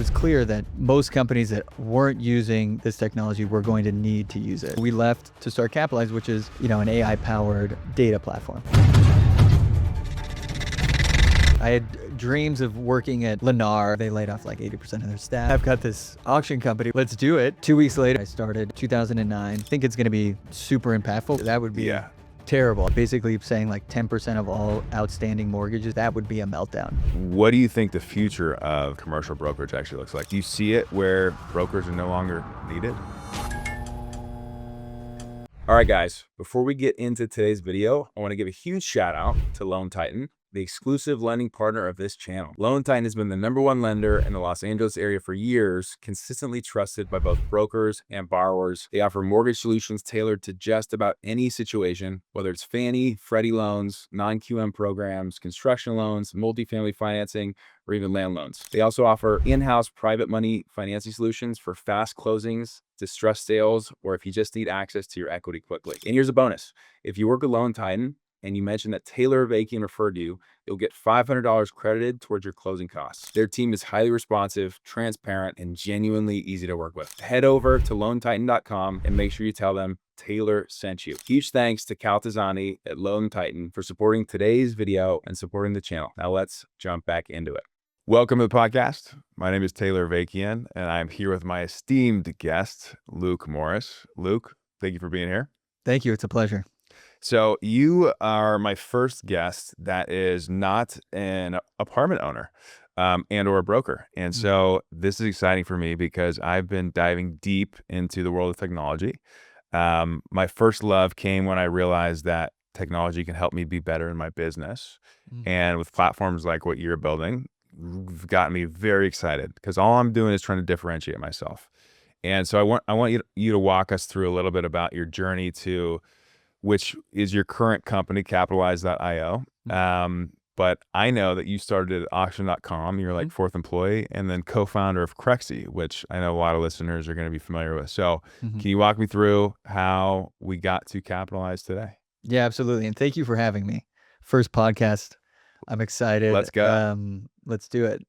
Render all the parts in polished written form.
was clear that most companies that weren't using this technology were going to need to use it. We left to start Capitalize, which is, an AI-powered data platform. I had dreams of working at Lennar. They laid off like 80% of their staff. I've got this auction company. Let's do it. 2 weeks later, I started 2009. I think it's going to be super impactful. That would be terrible. Basically saying like 10% of all outstanding mortgages, that would be a meltdown. What do you think the future of commercial brokerage actually looks like? Do you see it where brokers are no longer needed? All right, guys, before we get into today's video, I want to give a huge shout out to Loan Titan, the exclusive lending partner of this channel. Loan Titan has been the #1 lender in the Los Angeles area for years, consistently trusted by both brokers and borrowers. They offer mortgage solutions tailored to just about any situation, whether it's Fannie, Freddie loans, non-QM programs, construction loans, multifamily financing, or even land loans. They also offer in-house private money financing solutions for fast closings, distressed sales, or if you just need access to your equity quickly. And here's a bonus. If you work with Loan Titan, and you mentioned that Taylor Avakian referred you, you'll get $500 credited towards your closing costs. Their team is highly responsive, transparent, and genuinely easy to work with. Head over to loantitan.com and make sure you tell them Taylor sent you. Huge thanks to Cal Tizani at Loan Titan for supporting today's video and supporting the channel. Now let's jump back into it. Welcome to the podcast. My name is Taylor Avakian, and I'm here with my esteemed guest, Luke Morris. Luke, thank you for being here. Thank you. It's a pleasure. So you are my first guest that is not an apartment owner and or a broker. And so this is exciting for me because I've been diving deep into the world of technology. My first love came when I realized that technology can help me be better in my business. And with platforms like what you're building, you've gotten me very excited because all I'm doing is trying to differentiate myself. And so I want you to walk us through a little bit about your journey to which is your current company, Capitalize.io. But I know that you started at auction.com. You're like fourth employee and then co-founder of CREXi, which I know a lot of listeners are going to be familiar with. So can you walk me through how we got to Capitalize today? Yeah, absolutely. And thank you for having me. First podcast. I'm excited. Let's go. Let's do it.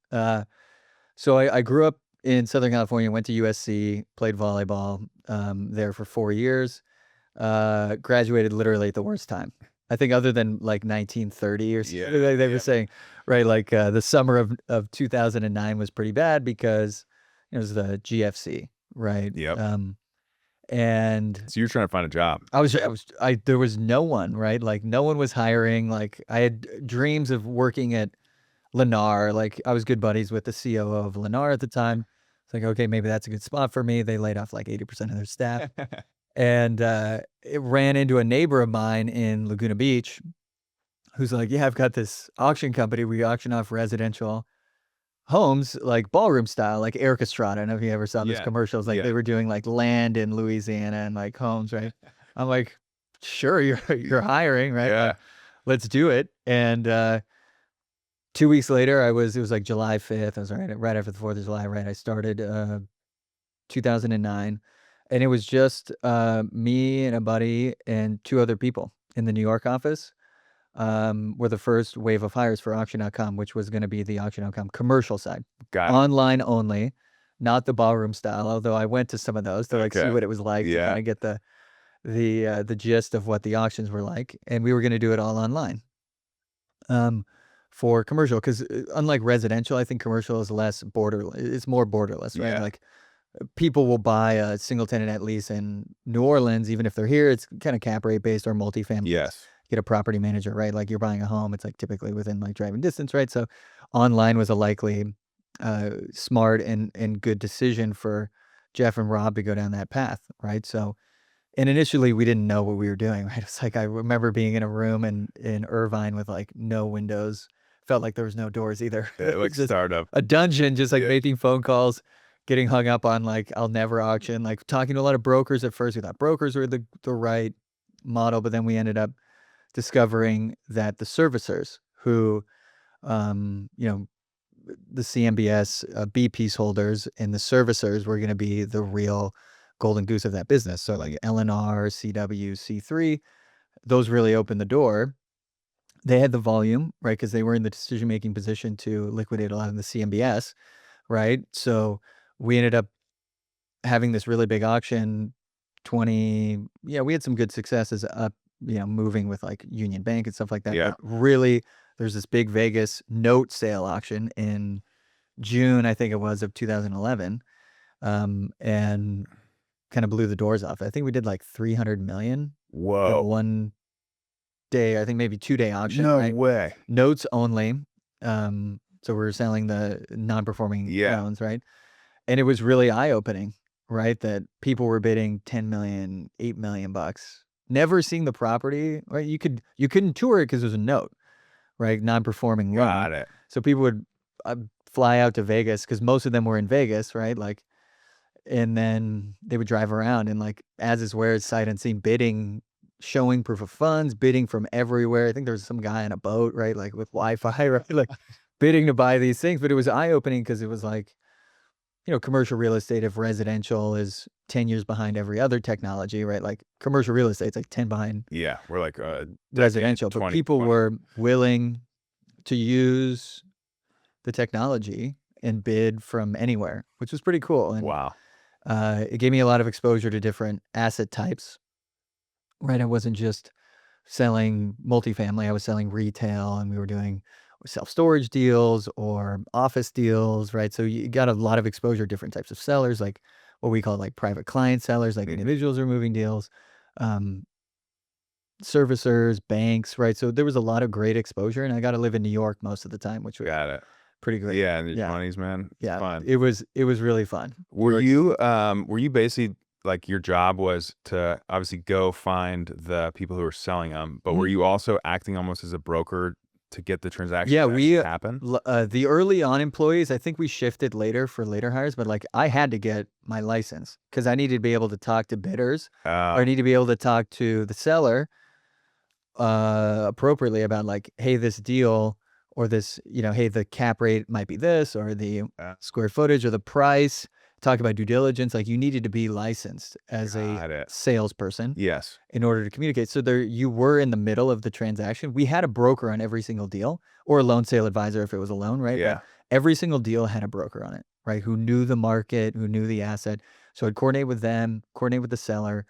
So I grew up in Southern California, went to USC, played volleyball there for 4 years. Graduated literally at the worst time. I think other than like 1930 or something, they were saying, right? Like the summer of 2009 was pretty bad because it was the GFC, right? Yep. And so you're trying to find a job. There was no one, right? Like no one was hiring. Like I had dreams of working at Lennar. Like I was good buddies with the COO of Lennar at the time. It's like, okay, maybe that's a good spot for me. They laid off like 80% of their staff. And it ran into a neighbor of mine in Laguna Beach who's like, yeah, I've got this auction company. We auction off residential homes, like ballroom style, like Eric Estrada. I don't know if you ever saw those commercials. Like they were doing like land in Louisiana and like homes, right? I'm like, sure, you're hiring, right? Yeah. Like, let's do it. And 2 weeks later, it was like July 5th. I was right after the 4th of July, right? I started 2009. And it was just me and a buddy and 2 other people in the New York office were the first wave of hires for auction.com, which was going to be the auction.com commercial side. Got it. Online only, not the ballroom style, although I went to some of those to like see what it was like to kind of get the gist of what the auctions were like. And we were going to do it all online for commercial because unlike residential, I think commercial is it's more borderless, right? Yeah. Like people will buy a single tenant net lease in New Orleans, even if they're here, it's kind of cap rate based or multifamily. Yes. Get a property manager, right? Like you're buying a home, it's like typically within like driving distance, right? So online was a likely smart and good decision for Jeff and Rob to go down that path, right? So, and initially we didn't know what we were doing, right? It's like I remember being in a room in Irvine with like no windows, felt like there was no doors either. Like startup. A dungeon, just like making phone calls. Getting hung up on like, I'll never auction, like talking to a lot of brokers at first. We thought brokers were the right model, but then we ended up discovering that the servicers who, the CMBS B-piece holders and the servicers were going to be the real golden goose of that business. So like LNR, CW, C3, those really opened the door. They had the volume, right? Because they were in the decision-making position to liquidate a lot of the CMBS. right? So we ended up having this really big auction. We had some good successes up, moving with like Union Bank and stuff like that. Yeah. But really, there's this big Vegas note sale auction in June, I think it was, of 2011, and kind of blew the doors off. I think we did like 300 million at Whoa. one day. I think maybe 2-day auction. No right? way. Notes only. So we're selling the non-performing loans, right? And it was really eye-opening, right? That people were bidding 10 million, 8 million bucks, never seeing the property, right? You couldn't tour it because it was a note, right? Non-performing loan. Got it. So people would fly out to Vegas because most of them were in Vegas, right? Like, and then they would drive around and like as is where it's sight unseen, bidding, showing proof of funds, bidding from everywhere. I think there was some guy on a boat, right? Like with Wi-Fi, right? Like bidding to buy these things. But it was eye-opening because it was like, commercial real estate, if residential is 10 years behind every other technology, right? Like commercial real estate's like 10 behind Yeah. We're like residential, but 20, people were willing to use the technology and bid from anywhere, which was pretty cool. And wow. it gave me a lot of exposure to different asset types, right? I wasn't just selling multifamily, I was selling retail, and we were doing self-storage deals or office deals, right? So you got a lot of exposure to different types of sellers, like what we call like private client sellers, like individuals are moving deals, servicers, banks, right? So there was a lot of great exposure, and I got to live in New York most of the time, which was Got it. pretty great. Yeah, and the money's, man. Yeah, Fun. it was really fun. Were you basically like your job was to obviously go find the people who were selling them, but were you also acting almost as a broker to get the transaction to happen? The early on employees, I think we shifted later for later hires, but like I had to get my license because I needed to be able to talk to bidders, or I need to be able to talk to the seller appropriately about like, hey, this deal or this, hey, the cap rate might be this, or the square footage or the price. Talk about due diligence. Like you needed to be licensed as a salesperson, yes, in order to communicate. So there, you were in the middle of the transaction. We had a broker on every single deal, or a loan sale advisor if it was a loan, right? Yeah. But every single deal had a broker on it, right? Who knew the market, who knew the asset. So I'd coordinate with them, coordinate with the seller,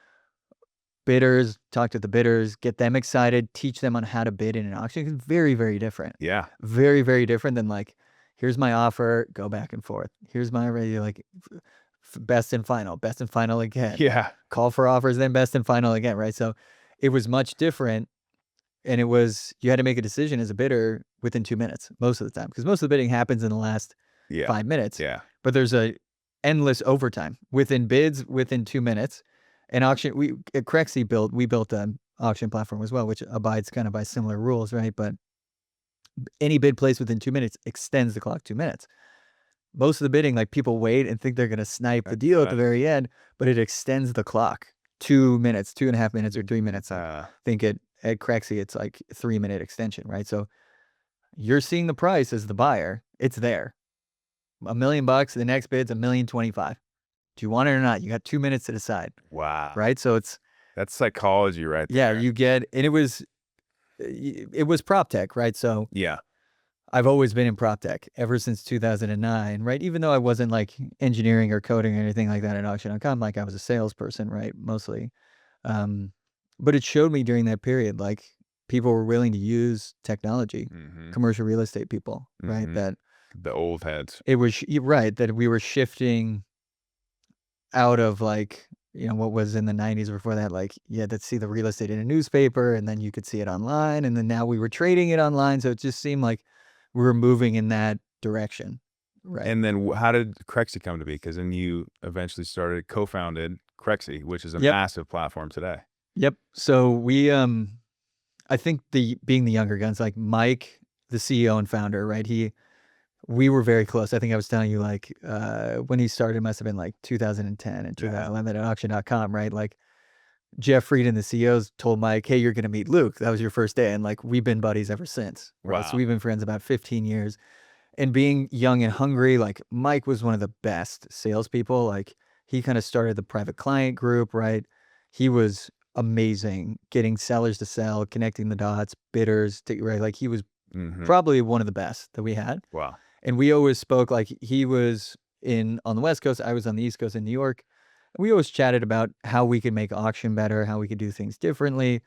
bidders, talk to the bidders, get them excited, teach them on how to bid in an auction. It's very, very different. Yeah. Very, very different than like, here's my offer, go back and forth. Here's my like best and final again. Yeah. Call for offers, then best and final again, right? So it was much different. And it was, you had to make a decision as a bidder within 2 minutes most of the time, because most of the bidding happens in the last 5 minutes. Yeah. But there's a endless overtime within bids within 2 minutes. An auction, we at CREXi built an auction platform as well, which abides kind of by similar rules, right? But any bid placed within 2 minutes extends the clock 2 minutes. Most of the bidding, like people wait and think they're going to snipe the deal at the very end, but it extends the clock 2 minutes, 2.5 minutes, or 3 minutes. I think at CREXi, it's like 3-minute extension, right? So you're seeing the price as the buyer. It's there. $1 million, the next bid's $1,025,000. Do you want it or not? You got 2 minutes to decide. Wow. Right? So that's psychology right there. Yeah, you get, and it was PropTech, right? So yeah, I've always been in PropTech ever since 2009, right? Even though I wasn't like engineering or coding or anything like that at Auction.com, like I was a salesperson, right? Mostly. But it showed me during that period, like people were willing to use technology, commercial real estate people, right? That the old heads. It was right that we were shifting out of like, what was in the 90s before that, like you had to see the real estate in a newspaper and then you could see it online. And then now we were trading it online. So it just seemed like we were moving in that direction. Right. And then how did CREXi come to be? Because then you eventually co-founded CREXi, which is a massive platform today. Yep. So we, I think being the younger guns, like Mike, the CEO and founder, right? We were very close. I think I was telling you, like, when he started, it must have been like 2010 and 2011 at Auction.com, right? Like, Jeff Frieden, the CEO, told Mike, hey, you're going to meet Luke. That was your first day. And like, we've been buddies ever since. Right? Wow. So we've been friends about 15 years. And being young and hungry, like, Mike was one of the best salespeople. Like, he kind of started the private client group, right? He was amazing getting sellers to sell, connecting the dots, bidders, right? Like, he was probably one of the best that we had. Wow. And we always spoke like he was on the West Coast, I was on the East Coast in New York. We always chatted about how we could make auction better, how we could do things differently.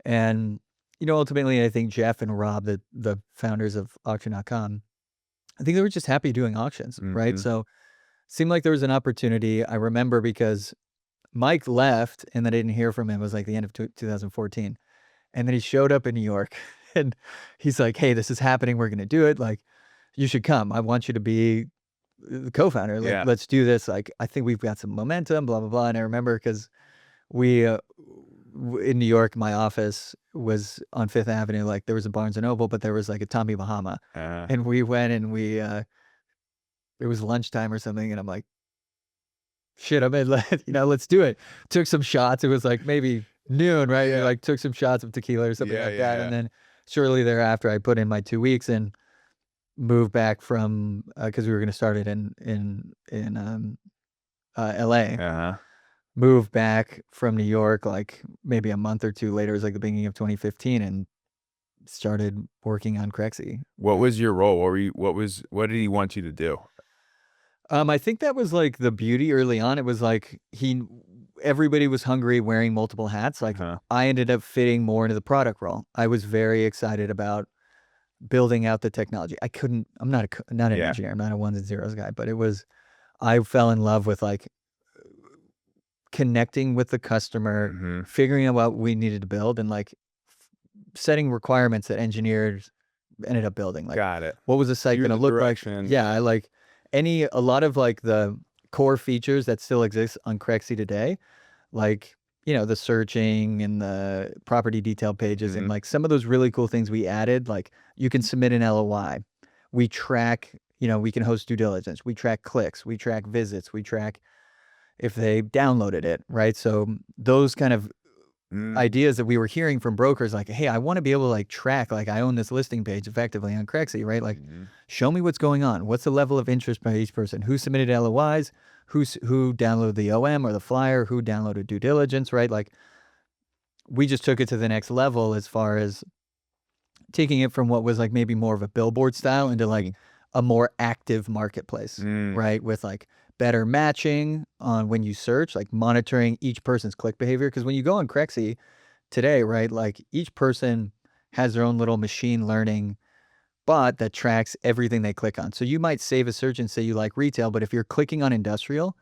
And, ultimately, I think Jeff and Rob, the founders of auction.com, I think they were just happy doing auctions, right? Mhm. So seemed like there was an opportunity. I remember because Mike left and then I didn't hear from him. It was like the end of 2014. And then he showed up in New York and he's like, "Hey, this is happening. We're going to do it. Like, you should come. I want you to be the co-founder. Like, Yeah. let's do this. Like, I think we've got some momentum, blah, blah, blah." And I remember because we, in New York, my office was on Fifth Avenue. Like, there was a Barnes and Noble, but there was like a Tommy Bahama. Uh, And we went and it was lunchtime or something. And I'm like, shit, I'm in, let's do it. Took some shots. It was like maybe noon, right? Yeah. Like took some shots of tequila or something Yeah, like yeah, that. yeah. And then shortly thereafter, I put in my 2 weeks and moved back from, cause we were going to start it in LA, Uh-huh. moved back from New York, like maybe a month or two later. It was like the beginning of 2015 and started working on CREXi. What was your role? What did he want you to do? I think that was like the beauty early on. It was like everybody was hungry wearing multiple hats. Like Uh-huh. I ended up fitting more into the product role. I was very excited about building out the technology. I'm not not an Yeah. engineer. I'm not a ones and zeros guy, but I fell in love with like connecting with the customer, Mhm. figuring out what we needed to build and like setting requirements that engineers ended up building. Like, Got it. what was the site You're going to the look like? direction. Yeah, I like a lot of like the core features that still exist on CREXi today, like, the searching and the property detail pages and Mhm. like some of those really cool things we added, like you can submit an LOI. We track, we can host due diligence. We track clicks. We track visits. We track if they downloaded it, right? So those kind of Mm. ideas that we were hearing from brokers like, "Hey, I want to be able to like track, like I own this listing page effectively on CREXi, right? Like Mhm. show me what's going on. What's the level of interest by each person? Who submitted LOIs? Who downloaded the OM or the flyer? Who downloaded due diligence, right? Like we just took it to the next level as far as taking it from what was like maybe more of a billboard style into like a more active marketplace, Mm. right? With like better matching on when you search, like monitoring each person's click behavior. Because when you go on CREXi today, right, like each person has their own little machine learning bot that tracks everything they click on. So you might save a search and say you like retail, but if you're clicking on industrial,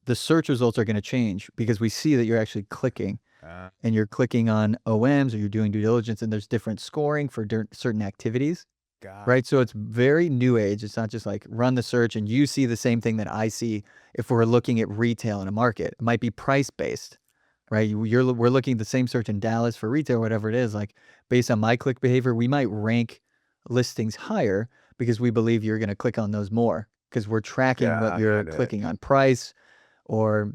the search results are going to change because we see that you're actually clicking Uh, and you're clicking on OMs or you're doing due diligence and there's different scoring for certain activities, got right? So it's very new age. It's not just like run the search and you see the same thing that I see if we're looking at retail in a market. It might be price based, right? We're looking at the same search in Dallas for retail, whatever it is. Like based on my click behavior, we might rank listings higher because we believe you're going to click on those more because we're tracking what you're got it. clicking on, price or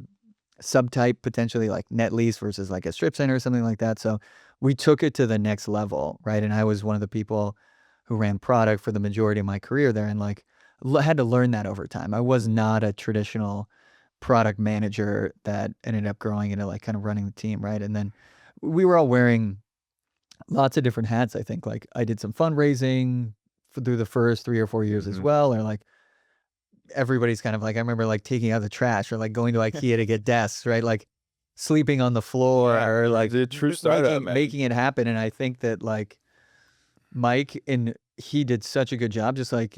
subtype, potentially like net lease versus like a strip center or something like that. So we took it to the next level, right? And I was one of the people who ran product for the majority of my career there and like had to learn that over time. I was not a traditional product manager that ended up growing into like kind of running the team, right? And then we were all wearing lots of different hats. I think like I did some fundraising through the first 3 or 4 years as Mhm. well, or like everybody's kind of like I remember like taking out the trash or like going to IKEA to get desks, right? Like sleeping on the floor Yeah, or you're like the true just startup, man. making it happen. And I think that like Mike and he did such a good job. Just like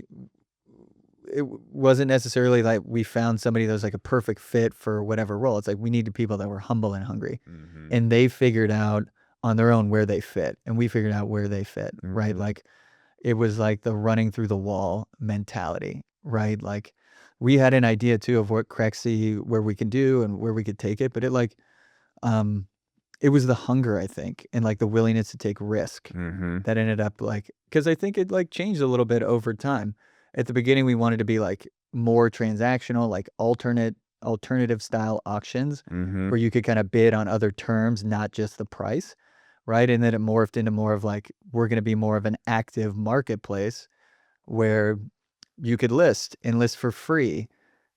it wasn't necessarily like we found somebody that was like a perfect fit for whatever role. It's like we needed people that were humble and hungry, Mhm. and they figured out on their own where they fit, and we figured out where they fit. Right, Mhm. like it was like the running through the wall mentality. Right, like we had an idea too of what CREXi, where we can do and where we could take it, but um, it was the hunger, I think, and like the willingness to take risk Mhm. that ended up like because I think it like changed a little bit over time. At the beginning, we wanted to be like more transactional, like alternative style auctions Mhm. where you could kind of bid on other terms, not just the price, right? And then it morphed into more of like we're going to be more of an active marketplace where you could list and list for free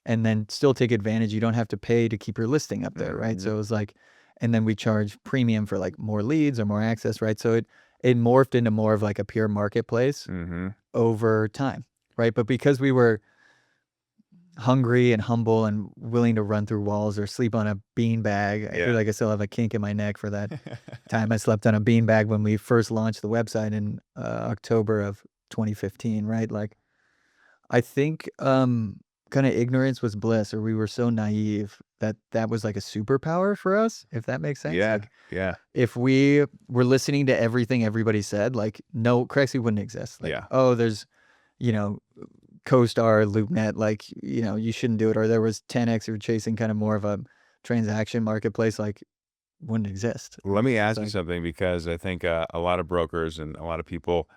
and then still take advantage. You don't have to pay to keep your listing up there, right? Mhm. So it was like, and then we charge premium for like more leads or more access, right? So it morphed into more of like a pure marketplace Mhm. over time. right? But because we were hungry and humble and willing to run through walls or sleep on a beanbag, I feel like I still have a kink in my neck for that time I slept on a beanbag when we first launched the website in October of 2015, right? Like, I think kind of ignorance was bliss, or we were so naive that that was like a superpower for us, if that makes sense. Like, if we were listening to everything everybody said, like, no, CREXi wouldn't exist. Like, oh, there's, you know, CoStar, LoopNet, like, you know, you shouldn't do it. Or there was 10X who were chasing kind of more of a transaction marketplace, like, wouldn't exist. Let me ask you something, because I think a lot of brokers and a lot of people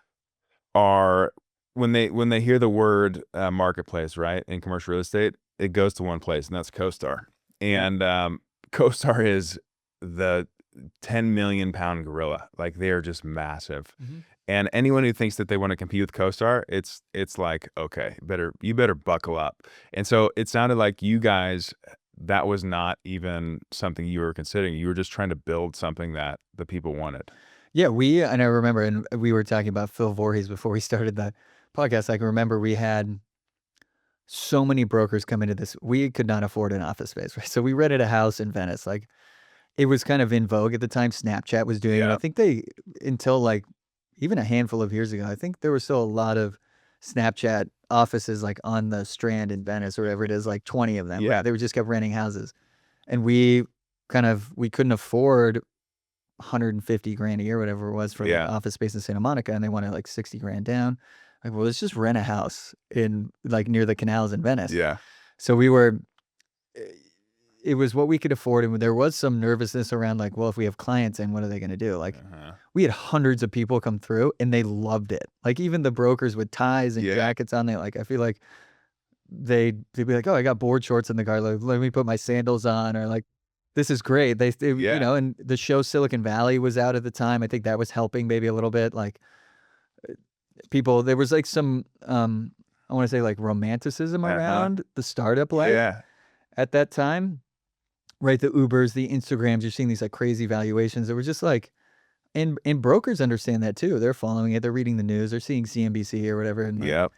are, when they hear the word marketplace, right, in commercial real estate, it goes to one place, and that's CoStar. And CoStar is the 10 million pound gorilla. Like, they are just massive. And anyone who thinks that they want to compete with CoStar, it's like, okay, you better buckle up. And so it sounded like you guys, that was not even something you were considering. You were just trying to build something that the people wanted. Yeah, and I remember, and we were talking about Phil Voorhees before we started the podcast. I can remember we had so many brokers come into this. We could not afford an office space, right? So we rented a house in Venice. Like, it was kind of in vogue at the time. Snapchat was doing it. I think until like even a handful of years ago, I think there was still a lot of Snapchat offices like on the Strand in Venice or whatever it is, like 20 of them. Right? They just kept renting houses. And we couldn't afford 150 grand a year, whatever it was, for like office space in Santa Monica, and they wanted like 60 grand down. Like, well, let's just rent a house in like near the canals in Venice. So it was what we could afford, and there was some nervousness around like, well, if we have clients in, what are they going to do? Like, we had hundreds of people come through, and they loved it. Like, even the brokers with ties and jackets on, I feel like they'd be like, oh, I got board shorts in the car. Like, let me put my sandals on, or like, this is great. They you know, and the show Silicon Valley was out at the time. I think that was helping maybe a little bit. Like, people, there was like some, I want to say like romanticism around the startup life at that time, right? The Ubers, the Instagrams, you're seeing these like crazy valuations. It was just like, and brokers understand that too. They're following it. They're reading the news. They're seeing CNBC or whatever. And like,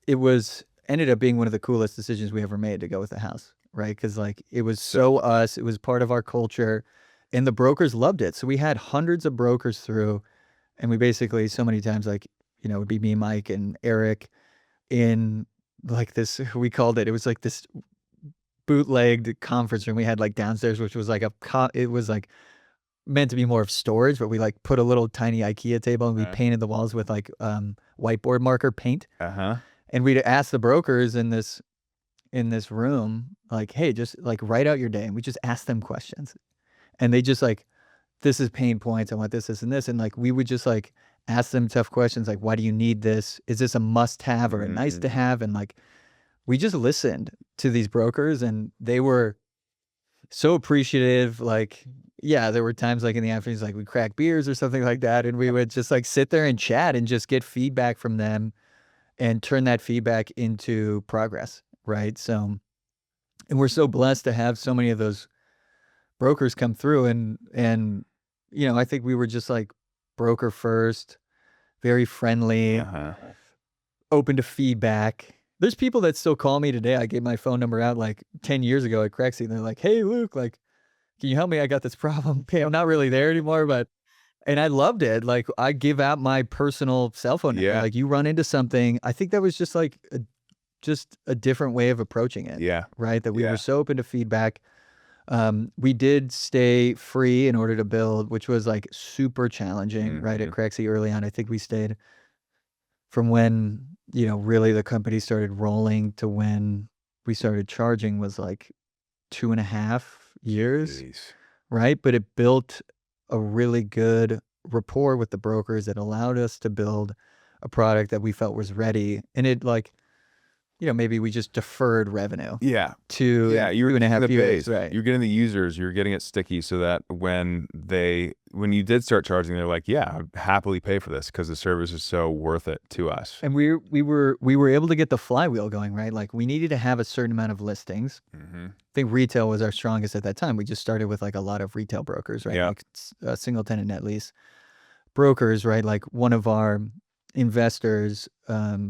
it ended up being one of the coolest decisions we ever made to go with the house, right? Because like, it was so us, it was part of our culture, and the brokers loved it. So we had hundreds of brokers through, and we basically, so many times, like, you know, it would be me, Mike, and Eric in like this, we called it was like this bootlegged conference room we had like downstairs, which was like it was like meant to be more of storage, but we like put a little tiny IKEA table, and we painted the walls with like whiteboard marker paint. And we'd ask the brokers in this room, like, hey, just like write out your day. And we just ask them questions. And they just like, this is pain points. I want this, this, and this. And like, we would just like ask them tough questions. Like, why do you need this? Is this a must have or a nice to have? And like, we just listened to these brokers, and they were so appreciative. Like, yeah, there were times like in the afternoons, like we'd crack beers or something like that. And we would just like sit there and chat and just get feedback from them and turn that feedback into progress, right? So, and we're so blessed to have so many of those brokers come through, and you know, I think we were just like broker first, very friendly, open to feedback. There's people that still call me today. I gave my phone number out like 10 years ago at CREXi, and they're like, hey, Luke, like, can you help me? I got this problem. Okay, I'm not really there anymore, and I loved it. Like, I give out my personal cell phone number. Like, you run into something. I think that was just like a different way of approaching it. Right? That we were so open to feedback. We did stay free in order to build, which was like super challenging, right? At CREXi early on. I think we stayed from when, you know, really the company started rolling to when we started charging was like 2.5 years. Right? But it built a really good rapport with the brokers that allowed us to build a product that we felt was ready. And it like, you know, maybe we just deferred revenue. You're 2.5 years. Right. You're getting the users, you're getting it sticky, so that when you did start charging, they're like, yeah, I'd happily pay for this because the service is so worth it to us. And we were able to get the flywheel going, right? Like, we needed to have a certain amount of listings. I think retail was our strongest at that time. We just started with like a lot of retail brokers, right? Like single tenant net lease brokers, right? Like, one of our investors,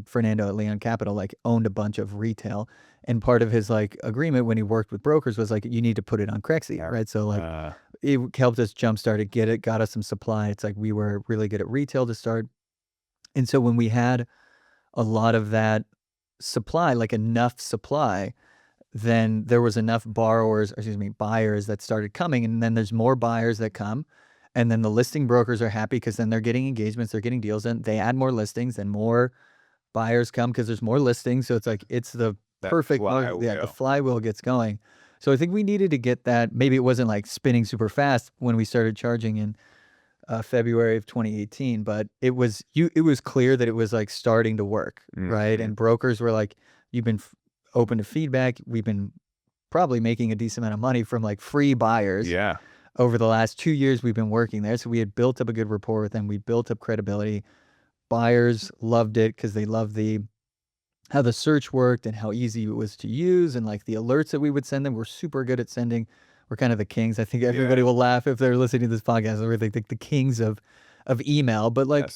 Fernando at Leon Capital, like owned a bunch of retail, and part of his like agreement when he worked with brokers was like, you need to put it on CREXi, right? So like it helped us jumpstart it, got us some supply. It's like we were really good at retail to start. And so when we had a lot of that supply, like enough supply, then there was enough buyers that started coming, and then there's more buyers that come, and then the listing brokers are happy because then they're getting engagements, they're getting deals, and they add more listings, and more buyers come because there's more listings. So it's like it's the perfect the flywheel gets going. So I think we needed to get that. Maybe it wasn't like spinning super fast when we started charging in February of 2018, but it was clear that it was like starting to work, right? And brokers were like, you've been open to feedback. We've been probably making a decent amount of money from like free buyers. Yeah. Over the last 2 years we've been working there. So we had built up a good rapport with them. We built up credibility. Buyers loved it because they loved how the search worked and how easy it was to use, and like the alerts that we would send them. We're super good at sending. We're kind of the kings. I think everybody will laugh if they're listening to this podcast. We're like the kings of email, but like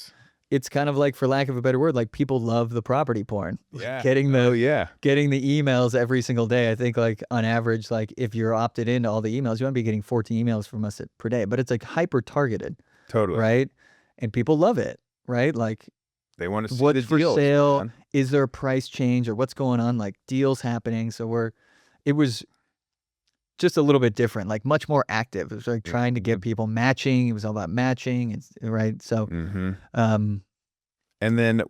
it's kind of like, for lack of a better word, like people love the property porn. Yeah. Getting the emails every single day. I think like on average, like if you're opted into all the emails, you want to be getting 14 emails from us per day, but it's like hyper targeted. Totally. Right. And people love it. Right. Like they want to see what's the for deals, sale, man. Is there a price change, or what's going on, like deals happening. So it was just a little bit different, like much more active. It was like trying to get people matching. It was all about matching, right? So, and then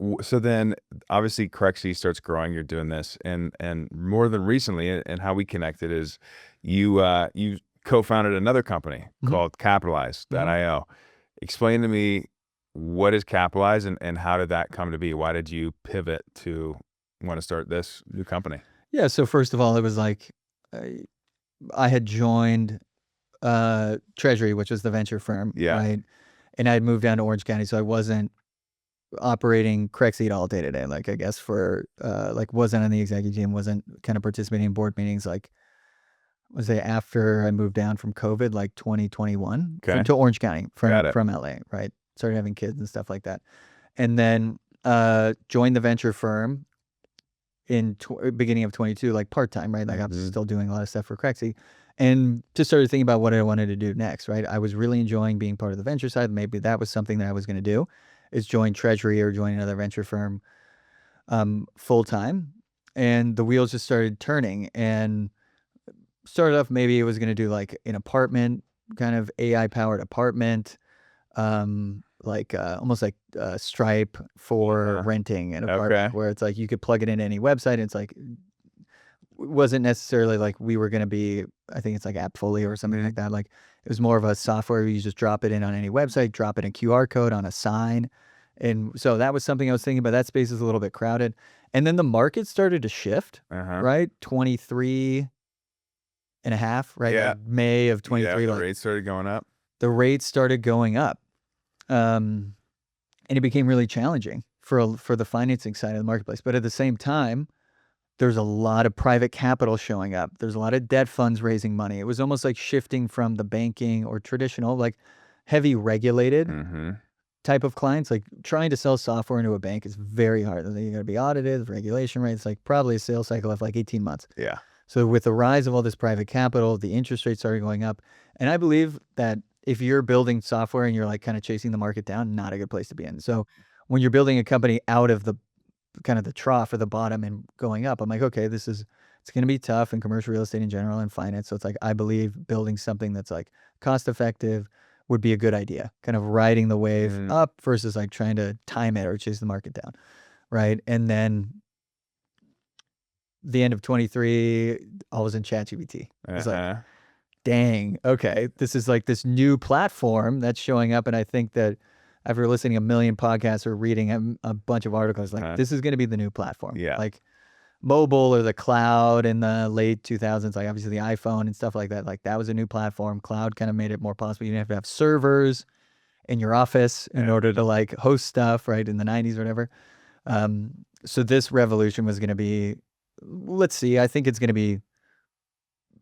obviously CREXi starts growing. You're doing this, and more than recently, and how we connected is you co-founded another company called Capitalize.io. Explain to me, what is Capitalize, and how did that come to be? Why did you pivot to want to start this new company? Yeah. So first of all, it was like I had joined Treasury, which was the venture firm, right? And I had moved down to Orange County, so I wasn't operating CREXi at all day to day. Like I guess wasn't on the executive team, wasn't kind of participating in board meetings. Like was it after I moved down from COVID, like 2021, to Orange County from LA, right? Started having kids and stuff like that, and then joined the venture firm in beginning of 22, like part-time, right? Like I was still doing a lot of stuff for CREXi, and just started thinking about what I wanted to do next, right? I was really enjoying being part of the venture side. Maybe that was something that I was going to do, is join Treasury or join another venture firm full-time. And the wheels just started turning, and started off, maybe it was going to do like an apartment, kind of AI-powered apartment, almost like Stripe for renting an apartment, where it's like you could plug it into any website. And it's like, it wasn't necessarily like we were going to be, I think it's like AppFolio or something like that. Like it was more of a software where you just drop it in on any website, drop in a QR code on a sign. And so that was something I was thinking about. That space is a little bit crowded. And then the market started to shift, right? 23 and a half, right? Yeah. Like May of 23. The rates started going up. The rates started going up. And it became really challenging for the financing side of the marketplace. But at the same time, there's a lot of private capital showing up. There's a lot of debt funds raising money. It was almost like shifting from the banking or traditional, like heavy regulated type of clients. Like trying to sell software into a bank is very hard. You got to be audited, regulation rates, like probably a sales cycle of like 18 months. Yeah. So with the rise of all this private capital, the interest rates started going up. And I believe that if you're building software and you're like kind of chasing the market down, not a good place to be in. So when you're building a company out of the kind of the trough or the bottom and going up, I'm like, okay, it's going to be tough in commercial real estate in general and finance. So it's like, I believe building something that's like cost effective would be a good idea, kind of riding the wave up versus like trying to time it or chase the market down. Right. And then the end of 23, I was in ChatGPT. It's like, dang, okay, this is like this new platform that's showing up. And I think that after listening to a million podcasts or reading a bunch of articles, like this is going to be the new platform. Yeah. Like mobile or the cloud in the late 2000s, like obviously the iPhone and stuff like that. Like that was a new platform. Cloud kind of made it more possible. You didn't have to have servers in your office in order to like host stuff, right? In the 90s or whatever. So this revolution was going to be, let's see, I think it's going to be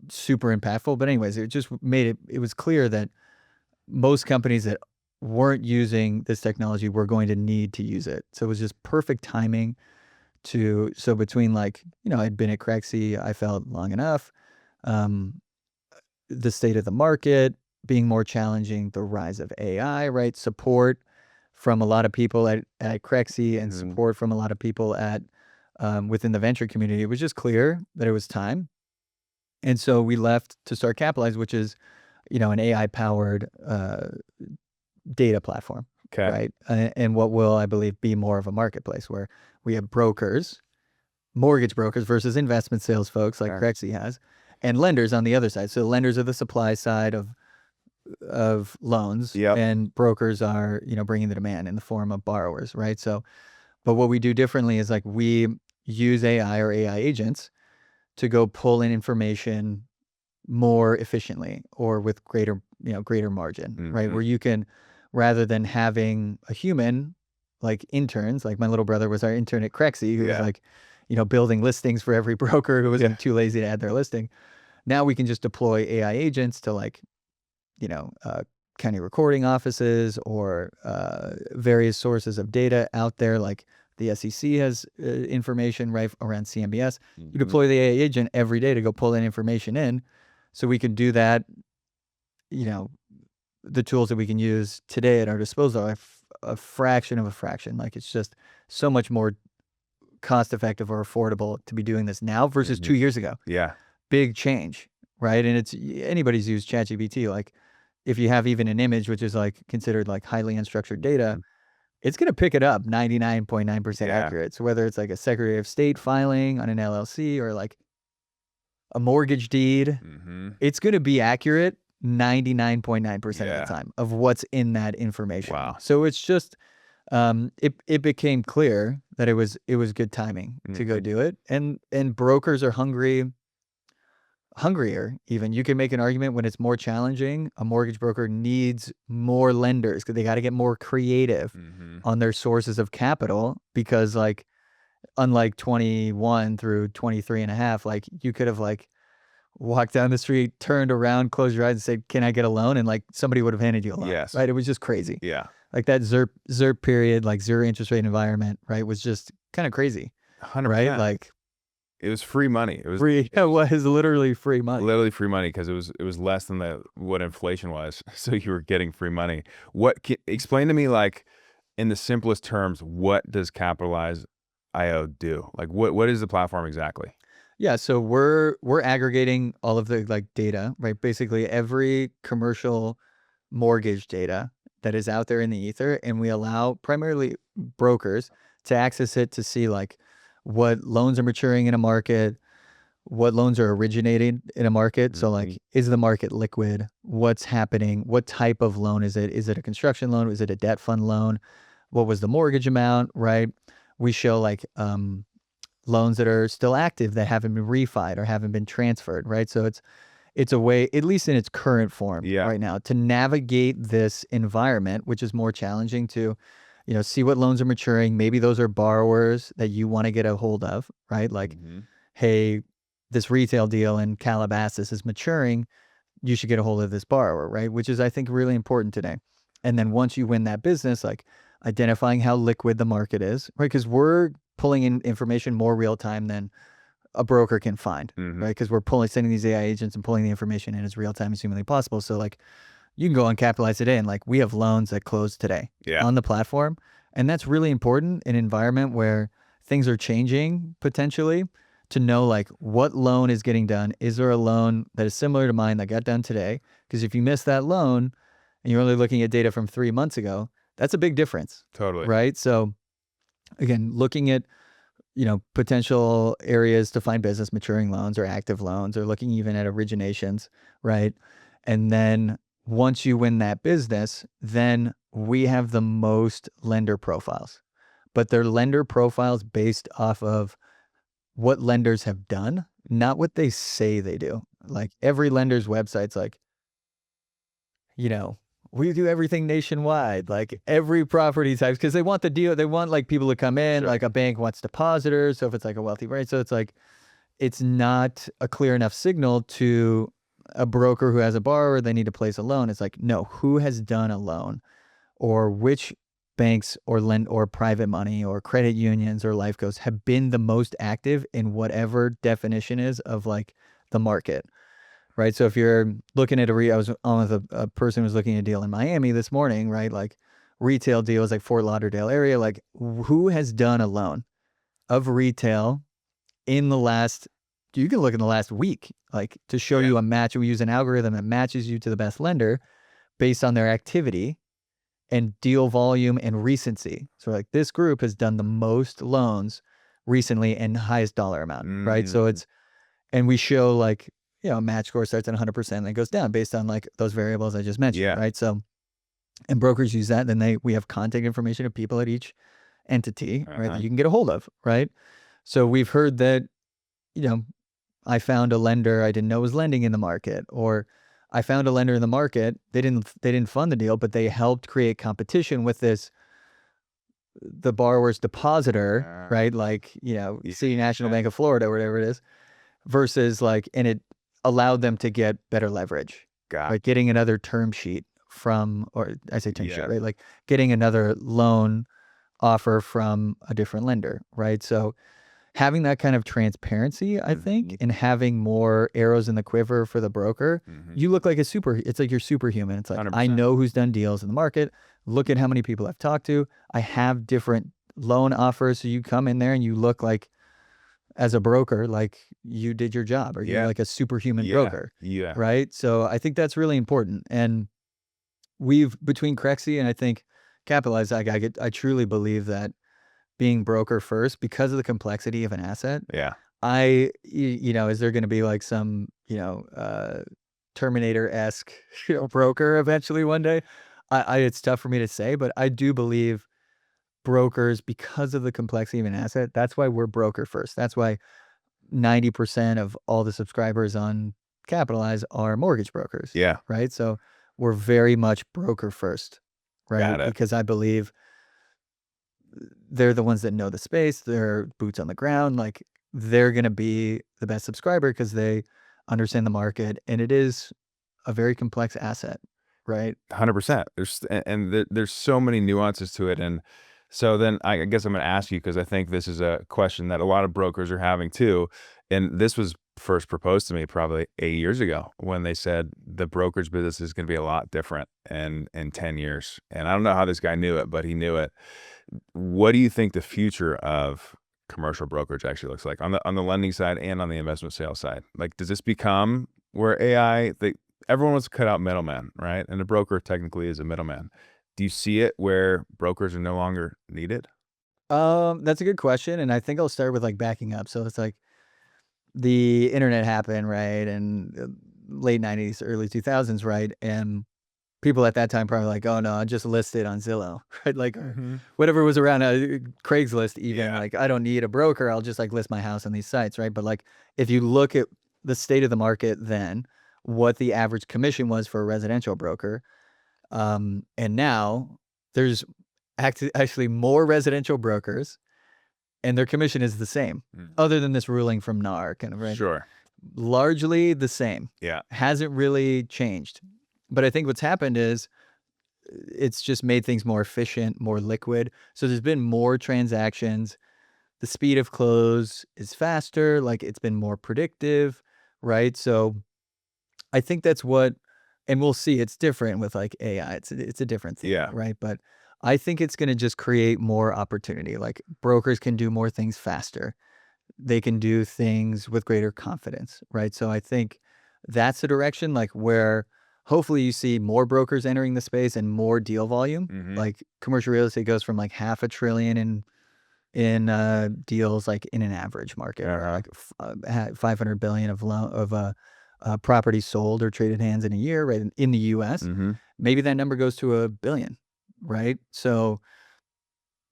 super impactful. But anyways, it just made it was clear that most companies that weren't using this technology were going to need to use it. So it was just perfect timing so between like, I'd been at CREXi, I felt long enough, the state of the market being more challenging, the rise of AI, right? Support from a lot of people at CREXi and support from a lot of people at within the venture community. It was just clear that it was time. And so we left to start Capitalize, which is, an AI-powered data platform, Okay. right? And what will, I believe, be more of a marketplace where we have brokers, mortgage brokers versus investment sales folks like Sure. CREXi has, and lenders on the other side. So lenders are the supply side of loans, Yep. and brokers are, bringing the demand in the form of borrowers, right? So, but what we do differently is like we use AI or AI agents to go pull in information more efficiently or with greater margin, right? Where you can, rather than having a human, like interns, like my little brother was our intern at CREXi, who was like, building listings for every broker who wasn't too lazy to add their listing. Now we can just deploy AI agents to like, county recording offices or various sources of data out there, like the SEC has information right around CMBS. You deploy the AI agent every day to go pull that information in. So we can do that, the tools that we can use today at our disposal are a fraction of a fraction. Like it's just so much more cost effective or affordable to be doing this now versus 2 years ago. Yeah. Big change, right? And it's anybody's used ChatGPT. Like if you have even an image, which is like considered like highly unstructured data, it's going to pick it up 99.9% accurate. So whether it's like a Secretary of State filing on an LLC or like a mortgage deed, it's going to be accurate 99.9% of the time of what's in that information. Wow. So it's just, it became clear that it was good timing to go do it. And brokers are hungrier even. You can make an argument when it's more challenging, a mortgage broker needs more lenders because they got to get more creative on their sources of capital because like, unlike 21 through 23 and a half, like you could have like walked down the street, turned around, closed your eyes and said, can I get a loan? And like somebody would have handed you a loan, right? It was just crazy. Yeah. Like that ZERP period, like zero interest rate environment, right? Was just kind of crazy, 100%. right? Like it was free money. It was free. It was literally free money. Literally free money because it was less than what inflation was. So you were getting free money. Explain to me, like in the simplest terms, what does Capitalize IO do? Like what is the platform exactly? Yeah, so we're aggregating all of the like data, right? Basically every commercial mortgage data that is out there in the ether, and we allow primarily brokers to access it to see like what loans are maturing in a market, what loans are originating in a market. So like, is the market liquid? What's happening? What type of loan is it? Is it a construction loan? Is it a debt fund loan? What was the mortgage amount, right? We show like loans that are still active that haven't been refied or haven't been transferred, right? So it's a way, at least in its current form right now, to navigate this environment, which is more challenging to, see what loans are maturing. Maybe those are borrowers that you want to get a hold of, right? Like, hey, this retail deal in Calabasas is maturing. You should get a hold of this borrower, right? Which is, I think, really important today. And then once you win that business, like identifying how liquid the market is, right? Because we're pulling in information more real time than a broker can find, right? Because we're sending these AI agents and pulling the information in as real time as humanly possible. So like you can go on Capitalize today and like we have loans that close today on the platform. And that's really important in an environment where things are changing potentially, to know like what loan is getting done. Is there a loan that is similar to mine that got done today? Because if you miss that loan and you're only looking at data from 3 months ago, that's a big difference. Totally. Right. So again, looking at, potential areas to find business, maturing loans or active loans, or looking even at originations, right? And then once you win that business, then we have the most lender profiles, but they're lender profiles based off of what lenders have done, not what they say they do. Like every lender's website's like, we do everything nationwide, like every property types, because they want the deal. They want like people to come in, like a bank wants depositors. So if it's like a wealthy, right? So it's like, it's not a clear enough signal to a broker who has a borrower, they need to place a loan. It's like, no, who has done a loan or which banks or private money or credit unions or life cos have been the most active in whatever definition is of like the market, right? So if you're looking at I was on with a person who was looking at a deal in Miami this morning, right? Like retail deals, like Fort Lauderdale area, like who has done a loan of retail in the last, you can look in the last week, like to show you a match. We use an algorithm that matches you to the best lender based on their activity and deal volume and recency. So like this group has done the most loans recently and highest dollar amount, right? So it's, and we show like, match score starts at 100% and it goes down based on like those variables I just mentioned, right? So, and brokers use that, then we have contact information of people at each entity, right, that you can get a hold of, right? So we've heard that, I found a lender I didn't know was lending in the market, or I found a lender in the market. They didn't fund the deal, but they helped create competition with the borrower's depositor, right? Like, City National Bank of Florida, or whatever it is, versus like, and it allowed them to get better leverage, right? Getting another term sheet or I say term sheet, right? Like getting another loan offer from a different lender, right? So having that kind of transparency, I think, and having more arrows in the quiver for the broker, you look like it's like you're superhuman. It's like, 100%. I know who's done deals in the market. Look at how many people I've talked to. I have different loan offers. So you come in there and you look like, as a broker, like you did your job, or you're like a superhuman broker, right? So I think that's really important. And between CREXi and I think Capitalize, I truly believe that being broker first, because of the complexity of an asset. Is there going to be like some, Terminator-esque broker eventually one day? It's tough for me to say, but I do believe brokers, because of the complexity of an asset, that's why we're broker first. That's why 90% of all the subscribers on Capitalize are mortgage brokers. Right. So we're very much broker first, right? Because I believe they're the ones that know the space, they're boots on the ground, like they're going to be the best subscriber because they understand the market, and it is a very complex asset, right? 100%. There's so many nuances to it. And so then I guess I'm going to ask you, because I think this is a question that a lot of brokers are having too. And this was first proposed to me probably 8 years ago, when they said the brokerage business is going to be a lot different in 10 years. And I don't know how this guy knew it, but he knew it. What do you think the future of commercial brokerage actually looks like on the lending side and on the investment sales side? Like, does this become where everyone wants to cut out middleman, right? And a broker technically is a middleman. Do you see it where brokers are no longer needed? That's a good question, and I think I'll start with like backing up. So it's like the internet happened, right, and late 90s, early 2000s, right, and people at that time probably like, oh no, I just listed on Zillow, right? Like whatever was around, Craigslist even, like I don't need a broker. I'll just like list my house on these sites, right? But like if you look at the state of the market then, what the average commission was for a residential broker, and now there's actually more residential brokers and their commission is the same, other than this ruling from NAR, kind of, right? Sure. Largely the same. Hasn't really changed. But I think what's happened is it's just made things more efficient, more liquid. So there's been more transactions. The speed of close is faster. Like it's been more predictive, right? So I think that's and we'll see. It's different with like AI. It's a different thing, right? But I think it's going to just create more opportunity. Like brokers can do more things faster. They can do things with greater confidence, right? So I think that's the direction, like where hopefully you see more brokers entering the space and more deal volume. Like commercial real estate goes from like $500 billion in deals, like in an average market, or like 500 billion of property sold or traded hands in a year, right? In the U.S., maybe that number goes to $1 billion, right? So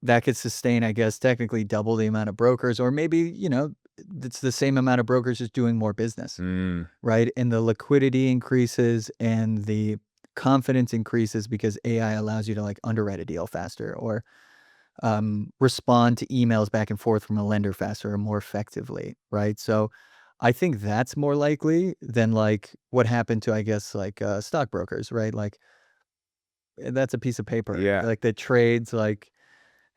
that could sustain, I guess, technically double the amount of brokers, or maybe, it's the same amount of brokers just doing more business, right? And the liquidity increases and the confidence increases because AI allows you to like underwrite a deal faster, or respond to emails back and forth from a lender faster or more effectively, right? So I think that's more likely than like what happened to, I guess, like stockbrokers, right? Like that's a piece of paper, Yeah. like that trades like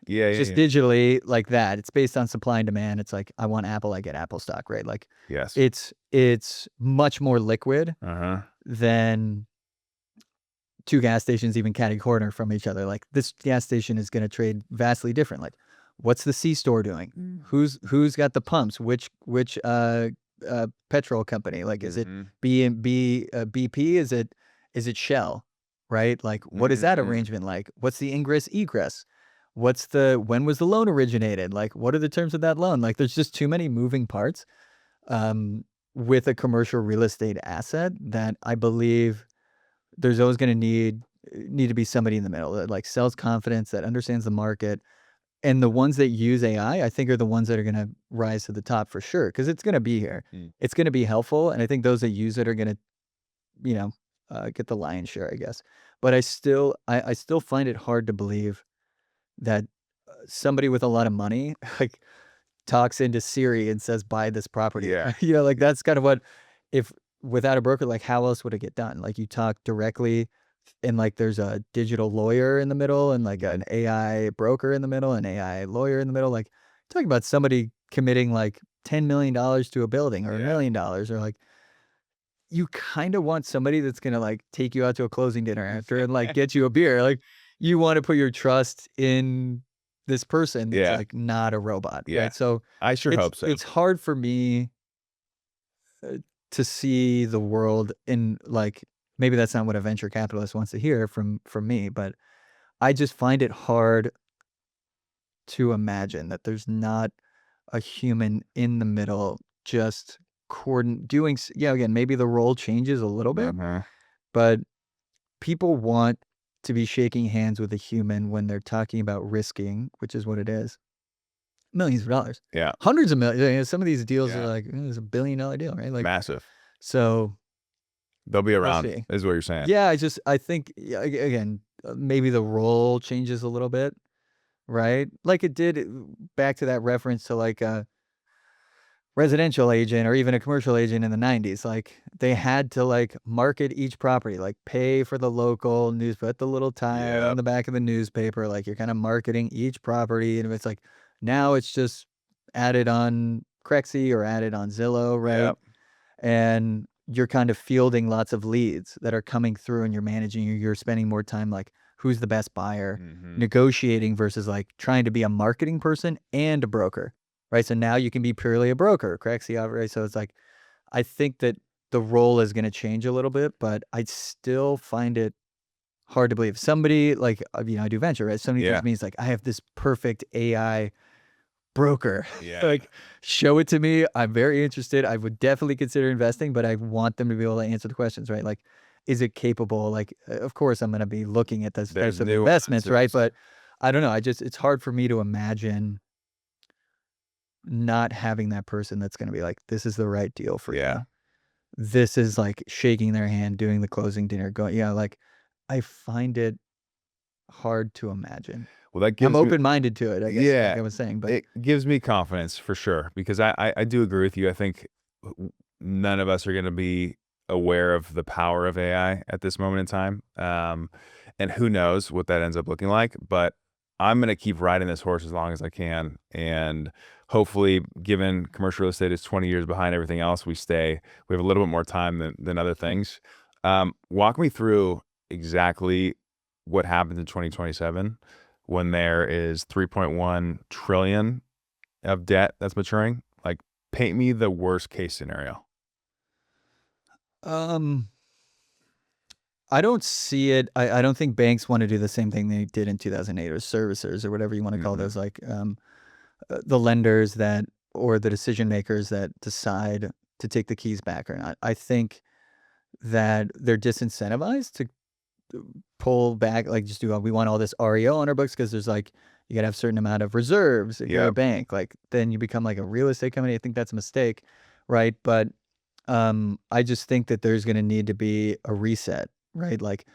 Yeah. just digitally like that. It's based on supply and demand. It's like, I want Apple, I get Apple stock, right? Like Yes. it's much more liquid Uh-huh. than two gas stations even catty corner from each other. Like this gas station is going to trade vastly different. Like, what's the C store doing? Who's got the pumps? Which petrol company? Like, is it BP? Is it Shell? Right? Like, what is that arrangement like? What's the ingress egress? When was the loan originated? Like, what are the terms of that loan? Like, there's just too many moving parts with a commercial real estate asset that I believe there's always going to need to be somebody in the middle that like sells confidence, that understands the market. And the ones that use AI, I think, are the ones that are going to rise to the top for sure, because it's going to be here. It's going to be helpful. And I think those that use it are going to, get the lion's share, I guess. But I still find it hard to believe that somebody with a lot of money like talks into Siri and says, buy this property. Yeah. Like that's kind of what, if without a broker, like how else would it get done? Like you talk directly and like there's a digital lawyer in the middle and like an AI broker in the middle, an AI lawyer in the middle. Like talking about somebody committing like $10 million to a building or $1 million, or like you kind of want somebody that's going to like take you out to a closing dinner after and like get you a beer. Like you want to put your trust in this person that's like not a robot. Yeah. Right. So I sure hope so. it's hard for me to see the world in like, maybe that's not what a venture capitalist wants to hear from me, but I just find it hard to imagine that there's not a human in the middle just doing, again, maybe the role changes a little bit, but people want to be shaking hands with a human when they're talking about risking, which is what it is, millions of dollars. Yeah. Hundreds of millions. Some of these deals are like, it's $1 billion deal, right? Like massive. So they'll be we'll around, see. is what you're saying. Yeah, I think, again, maybe the role changes a little bit, right? Like it did, back to that reference to like a residential agent or even a commercial agent in the 90s. Like they had to like market each property, like pay for the local news, put the little tile in the back of the newspaper. Like you're kind of marketing each property. And it's like, now it's just added on CREXi or added on Zillow, right? Yep. And you're kind of fielding lots of leads that are coming through and you're managing, you're spending more time like who's the best buyer, negotiating versus like trying to be a marketing person and a broker, right? So now you can be purely a broker, CREXi, right? So it's like, I think that the role is going to change a little bit, but I still find it hard to believe somebody like, I do venture, right? Somebody comes to me, it's like, I have this perfect AI broker. Like, show it to me. I'm very interested. I would definitely consider investing, but I want them to be able to answer the questions, right? Like, is it capable? Like, of course, I'm going to be looking at those types of investments, right? But I don't know. It's hard for me to imagine not having that person that's going to be like, this is the right deal for you. This is like shaking their hand, doing the closing dinner, going, like, I find it hard to imagine. Well, that gives I'm open-minded to it, I guess, like I was saying, but it gives me confidence for sure, because I do agree with you. I think none of us are going to be aware of the power of AI at this moment in time. And who knows what that ends up looking like, but I'm going to keep riding this horse as long as I can. And hopefully, given commercial real estate is 20 years behind everything else, we have a little bit more time than other things. Walk me through exactly what happens in 2027 when there is 3.1 trillion of debt that's maturing. Like, paint me the worst case scenario. I don't see it. I don't think banks want to do the same thing they did in 2008, or servicers, or whatever you want to call those, like the lenders that, or the decision makers that decide to take the keys back or not. I think that they're disincentivized to pull back, like just do, we want all this REO on our books, because there's like, you gotta have a certain amount of reserves if you're a bank. Like then you become like a real estate company. I think that's a mistake, right? But I just think that there's going to need to be a reset, right? Like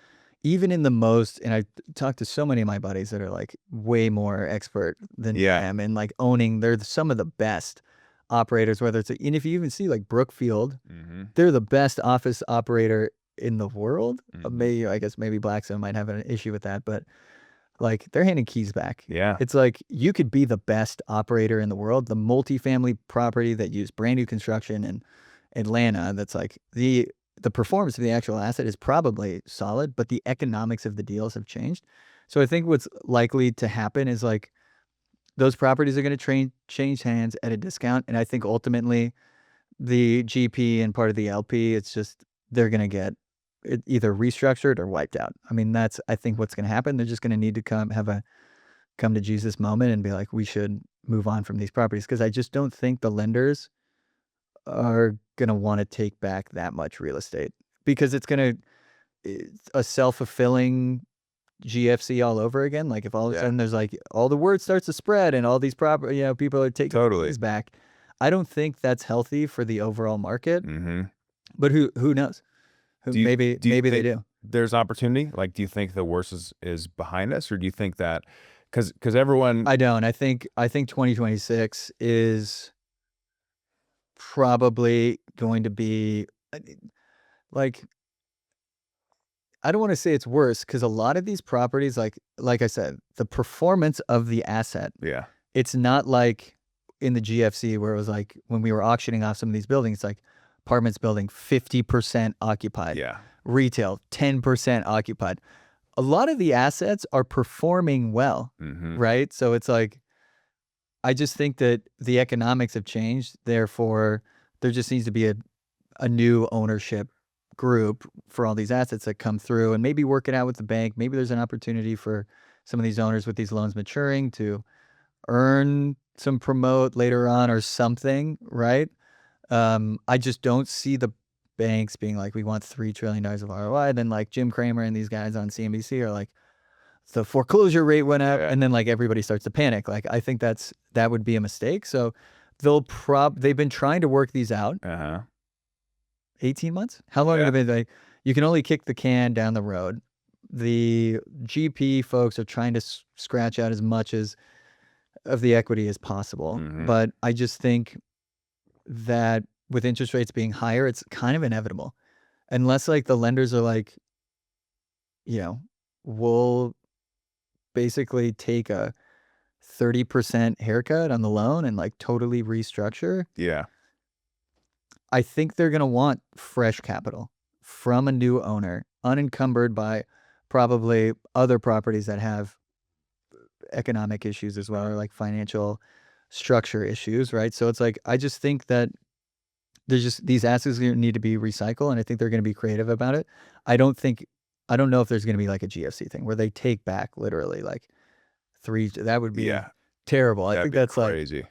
even in the most, and I talked to so many of my buddies that are like way more expert than I am, and like they're some of the best operators, whether it's, and if you even see like Brookfield, they're the best office operator in the world. Maybe, I guess maybe Blackstone might have an issue with that, but like they're handing keys back. Yeah. It's like you could be the best operator in the world. The multifamily property that used brand new construction in Atlanta, that's like the performance of the actual asset is probably solid, but the economics of the deals have changed. So I think what's likely to happen is like those properties are going to change hands at a discount, and I think ultimately the GP and part of the LP, it's just they're going to get it either restructured or wiped out. I mean, that's I think what's going to happen. They're just going to need to come to Jesus moment and be like, we should move on from these properties, because I just don't think the lenders are going to want to take back that much real estate, because it's a self-fulfilling GFC all over again. Like if all of a sudden there's like all the word starts to spread and all these property, people are taking things back. I don't think that's healthy for the overall market. But who knows? Maybe they do. There's opportunity. Like, do you think the worst is behind us, or do you think that because everyone? I don't. I think 2026 is probably going to be like, I don't want to say it's worse, because a lot of these properties, like I said, the performance of the asset, it's not like in the GFC where it was like when we were auctioning off some of these buildings, like apartments building 50% occupied, retail 10% occupied. A lot of the assets are performing well, right? So it's like, I just think that the economics have changed. Therefore, there just needs to be a new ownership group for all these assets that come through, and maybe work it out with the bank. Maybe there's an opportunity for some of these owners with these loans maturing to earn some promote later on or something, right? I just don't see the banks being like, we want $3 trillion of ROI. Then like Jim Cramer and these guys on CNBC are like, the foreclosure rate went up, and then like everybody starts to panic. Like I think that would be a mistake. So they've been trying to work these out. 18 months? How long have it been? Like, you can only kick the can down the road. The GP folks are trying to scratch out as much of the equity as possible. But I just think that with interest rates being higher, it's kind of inevitable. Unless like the lenders are like, we'll basically take a 30% haircut on the loan and like totally restructure. I think they're going to want fresh capital from a new owner, unencumbered by probably other properties that have economic issues as well, or like financial structure issues, right? So it's like, I just think that there's just these assets need to be recycled, and I think they're going to be creative about it. I don't know if there's going to be like a GFC thing where they take back literally like that would be terrible. I think that's crazy. Like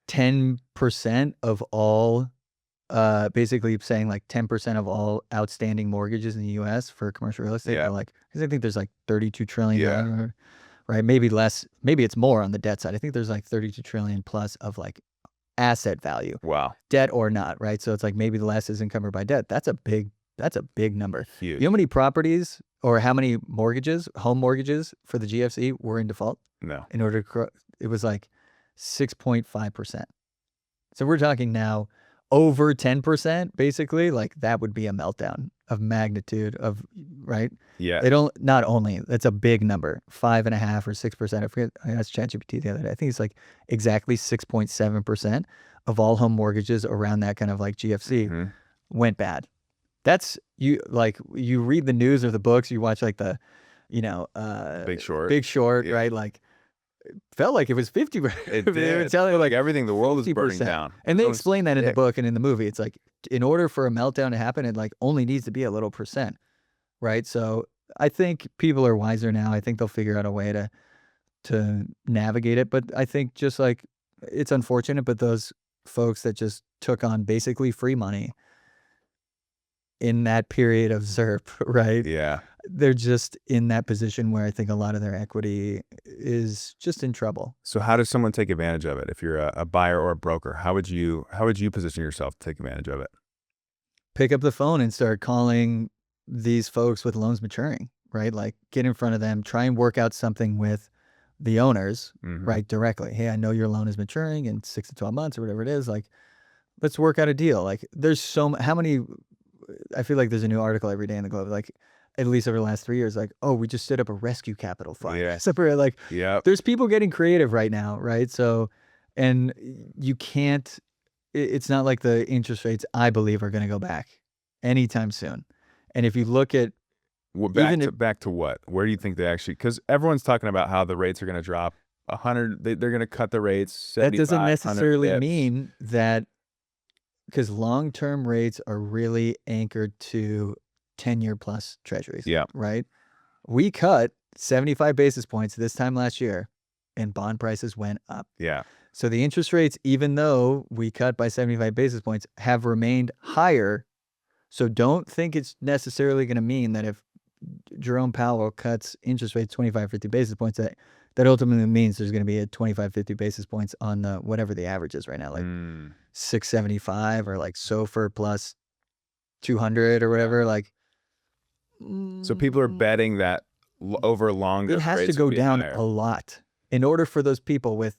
10% of all, basically saying like 10% of all outstanding mortgages in the US for commercial real estate are like, because I think there's like $32 trillion, right? Maybe less, maybe it's more on the debt side. I think there's like 32 trillion plus of like asset value. Wow. Debt or not, right? So it's like maybe less is encumbered by debt. That's a big number. Huge. You know how many properties or how many home mortgages for the GFC were in default? No. In order to, it was like 6.5%. So we're talking now over 10%, basically. Like that would be a meltdown of magnitude of, right? Yeah. Not only, that's a big number, 5.5 or 6%. I forget, I asked ChatGPT the other day. I think it's like exactly 6.7% of all home mortgages around that kind of like GFC went bad. That's you read the news or the books, you watch like the, Big Short, right? Like felt like it was 50. It did. They were telling like everything, the world is burning down. And they explain that in the book and in the movie. It's like, in order for a meltdown to happen, it like only needs to be a little percent, right? So I think people are wiser now. I think they'll figure out a way to navigate it. But I think just like, it's unfortunate, but those folks that just took on basically free money in that period of ZERP, right? Yeah. They're just in that position where I think a lot of their equity is just in trouble. So how does someone take advantage of it? If you're a buyer or a broker, how would you position yourself to take advantage of it? Pick up the phone and start calling these folks with loans maturing, right? Like get in front of them, try and work out something with the owners, right? Directly. Hey, I know your loan is maturing in 6 to 12 months or whatever it is. Like, let's work out a deal. Like there's how many I feel like there's a new article every day in the Globe, like at least over the last 3 years, like, oh, we just stood up a rescue capital fund. Yeah. Separate, like, Yep. there's people getting creative right now, right? So, and you can't. It's not like the interest rates, I believe, are going to go back anytime soon. And if you look at Well, even if back to what? Where do you think they actually? Because everyone's talking about how the rates are going to drop 100. They're going to cut the rates that doesn't 75, 100 necessarily bips. mean that, because long-term rates are really anchored to 10-year plus treasuries. Yeah. Right. We cut 75 basis points this time last year and bond prices went up. Yeah. So the interest rates, even though we cut by 75 basis points, have remained higher. So don't think it's necessarily going to mean that if Jerome Powell cuts interest rates 25, 50 basis points, that ultimately means there's going to be a 25, 50 basis points on the whatever the average is right now, like 675 or like SOFR plus 200 or whatever. Like, so people are betting that over longer, it has to go down a lot in order for those people with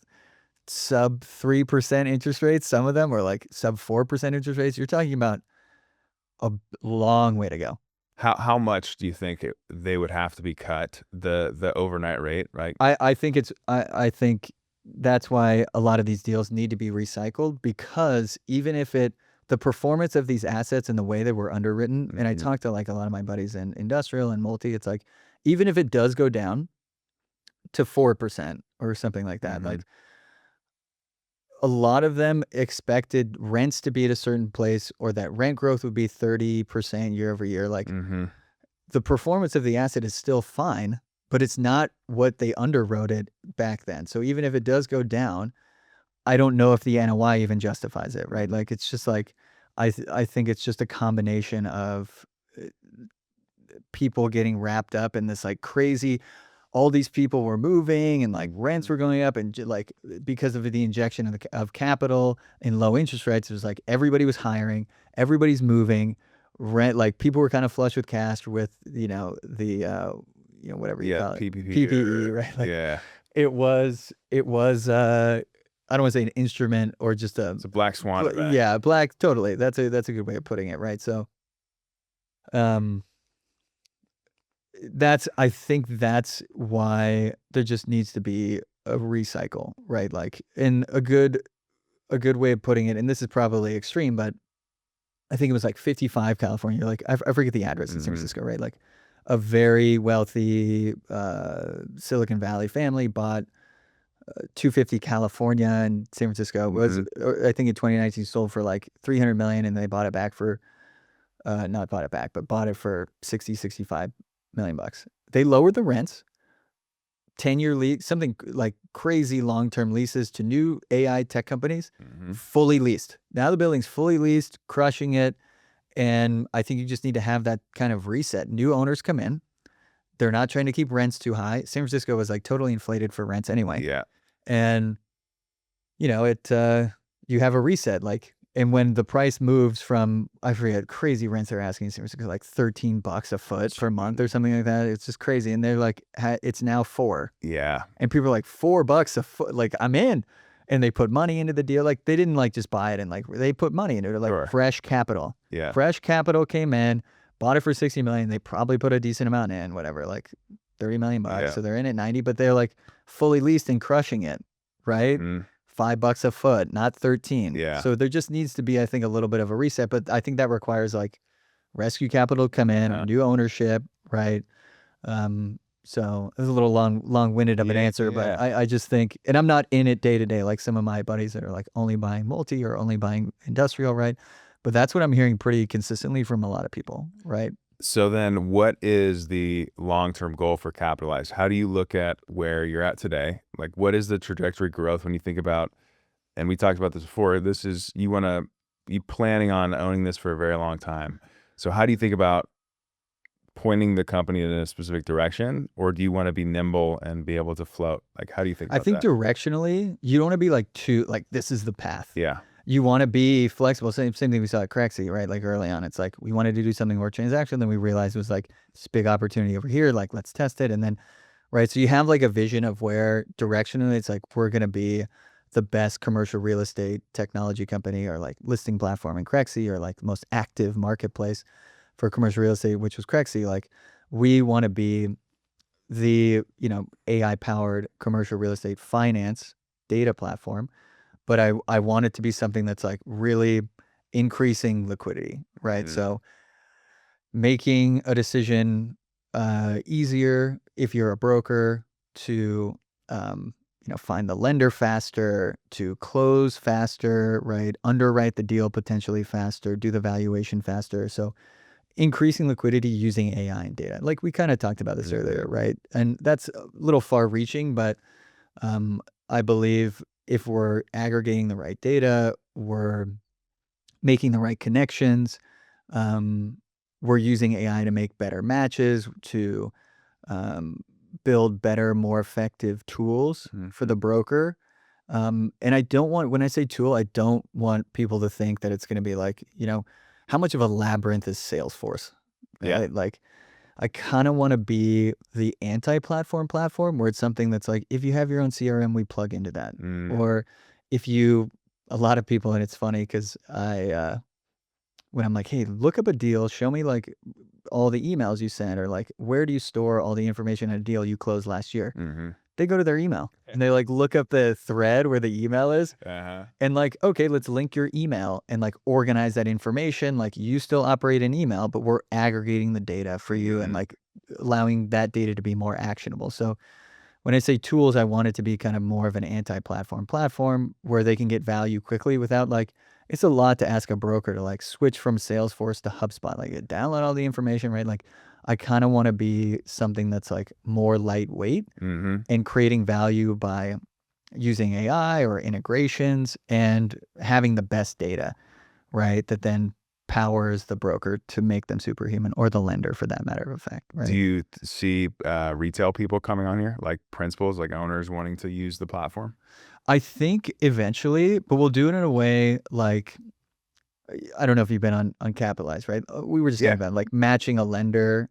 sub 3% interest rates. Some of them are like sub 4% interest rates. You're talking about a long way to go. How much do you think they would have to be cut, the overnight rate, right? I think I think that's why a lot of these deals need to be recycled, because even if the performance of these assets and the way they were underwritten, and I talked to like a lot of my buddies in industrial and multi, it's like, even if it does go down to 4% or something like that, like a lot of them expected rents to be at a certain place, or that rent growth would be 30% year over year. Like the performance of the asset is still fine, but it's not what they underwrote it back then. So even if it does go down, I don't know if the NOI even justifies it, right? Like, it's just like, I think it's just a combination of people getting wrapped up in this like crazy, all these people were moving and like rents were going up, and like because of the injection of capital and low interest rates, it was like everybody was hiring, everybody's moving, rent, like people were kind of flush with cash with, the whatever you call it, PPE, right? Like, it was I don't want to say an instrument or just it's a black swan event. Yeah, black, totally. That's a good way of putting it, right? So I think that's why there just needs to be a recycle, right? Like, in a good way of putting it, and this is probably extreme, but I think it was like 55 California, like I forget the address in San Francisco, right? Like a very wealthy Silicon Valley family bought 250 California in San Francisco. Was I think in 2019 sold for like 300 million, and they bought it back for not bought it back, but bought it for 65 million bucks. They lowered the rents, 10-year lease, something like crazy long-term leases to new AI tech companies, fully leased. Now the building's fully leased, crushing it. And I think you just need to have that kind of reset. New owners come in. They're not trying to keep rents too high. San Francisco was like totally inflated for rents anyway. Yeah. And, you have a reset, like, and when the price moves from, I forget, crazy rents they're asking in San Francisco, like $13 a foot per month or something like that. It's just crazy. And they're like, it's now $4. Yeah. And people are like, $4 a foot. Like, I'm in. And they put money into the deal. Like, they didn't like just buy it, and like they put money into it, like fresh capital. Yeah. Fresh capital came in, bought it for 60 million. They probably put a decent amount in, whatever, like 30 million bucks. Yeah. So they're in at 90, but they're like fully leased and crushing it, right? $5 a foot, not 13. Yeah. So there just needs to be, I think, a little bit of a reset, but I think that requires like rescue capital to come in, or new ownership, right? So it was a little long-winded of an answer, but I just think, and I'm not in it day to day like some of my buddies that are like only buying multi or only buying industrial, right? But that's what I'm hearing pretty consistently from a lot of people, right? So then what is the long-term goal for Capitalize? How do you look at where you're at today? Like, what is the trajectory growth when you think about, and we talked about this before, this is, you planning on owning this for a very long time. So how do you think about pointing the company in a specific direction, or do you want to be nimble and be able to float? Like, how do you think about I think that? Directionally, you don't want to be like this is the path. Yeah. You want to be flexible. Same thing we saw at CREXi, right? Like early on, it's like we wanted to do something more transaction. Then we realized it was like this big opportunity over here. Like, let's test it. And then, right. So you have like a vision of where directionally it's like, we're going to be the best commercial real estate technology company, or like listing platform in CREXi, or like the most active marketplace. for commercial real estate, which was CREXi, like we want to be the, AI powered commercial real estate finance data platform. But I want it to be something that's like really increasing liquidity, right? So making a decision easier if you're a broker to find the lender faster, to close faster, right? Underwrite the deal potentially faster, do the valuation faster. So increasing liquidity using AI and data. Like we kind of talked about this earlier, right? And that's a little far reaching, but I believe if we're aggregating the right data, we're making the right connections, we're using AI to make better matches, to build better, more effective tools for the broker. And I don't want, when I say tool, I don't want people to think that it's going to be like, how much of a labyrinth is Salesforce? Yeah. Right? Like, I kind of want to be the anti-platform platform where it's something that's like, if you have your own CRM, we plug into that. Or if you, a lot of people, and it's funny because when I'm like, hey, look up a deal, show me like all the emails you sent, or like, where do you store all the information on a deal you closed last year? They go to their email and they like look up the thread where the email is and like, okay, let's link your email and like organize that information. Like you still operate an email, but we're aggregating the data for you and like allowing that data to be more actionable. So when I say tools, I want it to be kind of more of an anti-platform platform where they can get value quickly without like, it's a lot to ask a broker to like switch from Salesforce to HubSpot, like download all the information, right? Like I kind of want to be something that's like more lightweight and creating value by using AI or integrations and having the best data, right? That then powers the broker to make them superhuman, or the lender for that matter of fact, right? Do you see retail people coming on here, like principals, like owners wanting to use the platform? I think eventually, but we'll do it in a way like, I don't know if you've been on Capitalize, right? We were just talking about like matching a lender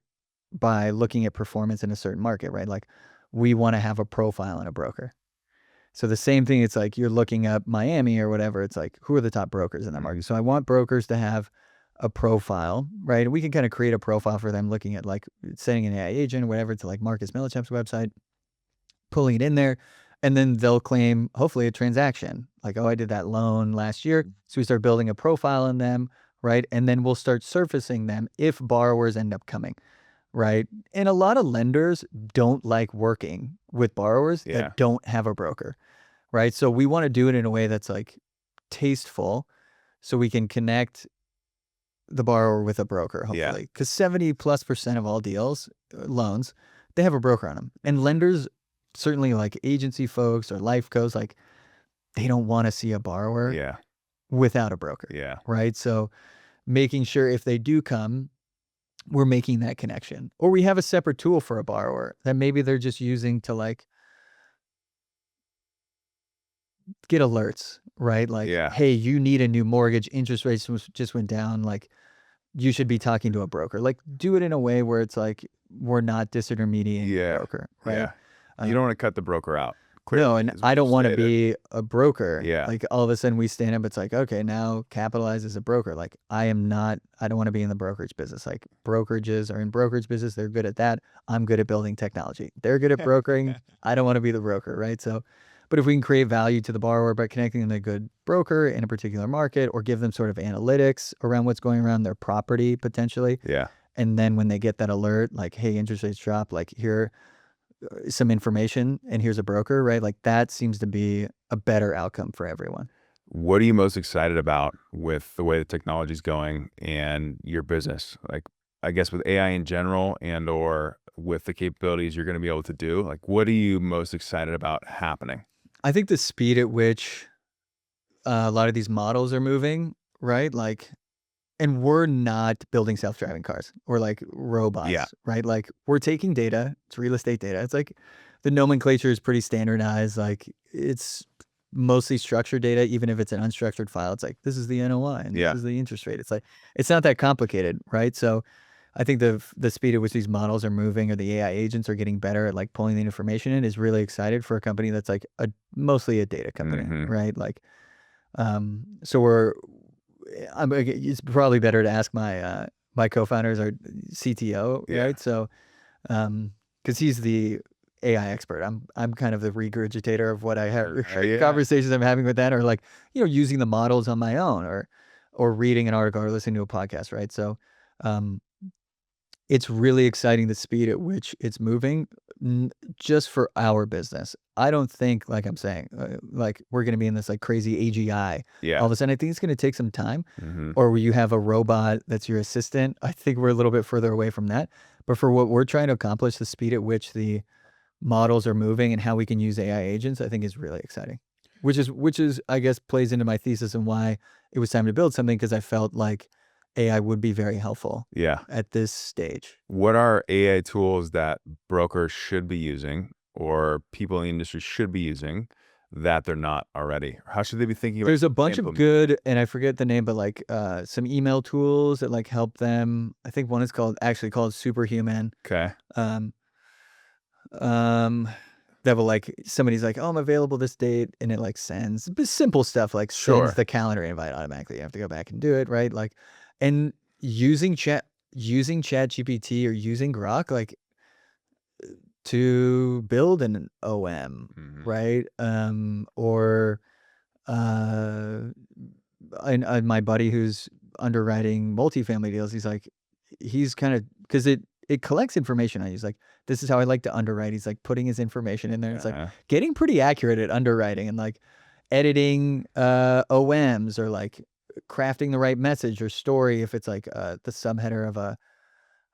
by looking at performance in a certain market, right? Like we want to have a profile in a broker. So the same thing, it's like you're looking up Miami or whatever. It's like, who are the top brokers in that market? So I want brokers to have a profile, right? And we can kind of create a profile for them looking at like sending an AI agent or whatever to like Marcus Millichap's website, pulling it in there, and then they'll claim hopefully a transaction. Like, oh, I did that loan last year. So we start building a profile in them, right? And then we'll start surfacing them if borrowers end up coming, right? And a lot of lenders don't like working with borrowers that don't have a broker, right? So we want to do it in a way that's like tasteful so we can connect the borrower with a broker, hopefully. Because 70+% of all deals, loans, they have a broker on them. And lenders, certainly like agency folks or life co's, like they don't want to see a borrower without a broker, right? So making sure if they do come, we're making that connection. Or we have a separate tool for a borrower that maybe they're just using to like get alerts, right? Like, hey, you need a new mortgage, interest rates just went down, like you should be talking to a broker. Like do it in a way where it's like we're not disintermediating the broker, right? You don't want to cut the broker out. No, and I don't want to be a broker. Yeah. Like all of a sudden we stand up, it's like, okay, now Capitalize as a broker. Like I don't want to be in the brokerage business. Like brokerages are in brokerage business. They're good at that. I'm good at building technology. They're good at brokering. I don't want to be the broker, right? So, but if we can create value to the borrower by connecting them to a good broker in a particular market, or give them sort of analytics around what's going around their property potentially. And then when they get that alert, like, hey, interest rates drop, like here, some information, and here's a broker, right? Like that seems to be a better outcome for everyone. What are you most excited about with the way the technology is going and your business? Like, I guess with AI in general and or with the capabilities you're going to be able to do, like what are you most excited about happening? I think the speed at which a lot of these models are moving, right? Like, and we're not building self-driving cars or like robots, right? Like we're taking data, it's real estate data. It's like the nomenclature is pretty standardized. Like it's mostly structured data, even if it's an unstructured file. It's like, this is the NOI and this is the interest rate. It's like, it's not that complicated, right? So I think the speed at which these models are moving, or the AI agents are getting better at like pulling the information in, is really excited for a company that's like mostly a data company, right? Like, so it's probably better to ask my My co-founder is our CTO, Yeah. right? So, because he's the AI expert, I'm kind of the regurgitator of what I have Yeah. conversations I'm having with that, or like using the models on my own, or reading an article or listening to a podcast, right? So, um, it's really exciting the speed at which it's moving, just for our business. I don't think, like I'm saying, like we're going to be in this like crazy AGI. Yeah. All of a sudden, I think it's going to take some time. Mm-hmm. Or where you have a robot that's your assistant. I think we're a little bit further away from that. But for what we're trying to accomplish, the speed at which the models are moving and how we can use AI agents, I think is really exciting. Which is I guess plays into my thesis and why it was time to build something, because I felt like AI would be very helpful Yeah. at this stage. What are AI tools that brokers should be using or people in the industry should be using that they're not already? How should they be thinking about There's a bunch of implementing? good, and I forget the name, but like some email tools that like help them. I think one is actually called Superhuman. Okay. Um, um, that will like somebody's like, oh, I'm available this date, and it like sends simple stuff like sends Sure. the calendar invite automatically. You have to go back and do it, right? Like, and using Chat GPT or using Grok like to build an OM, Mhm. right? Or uh and my buddy who's underwriting multifamily deals, he's kind of, because it collects information on you. He's like, this is how I like to underwrite. He's like putting his information in there. It's like Uh-huh. getting pretty accurate at underwriting and like editing OMs, or like crafting the right message or story if it's like the subheader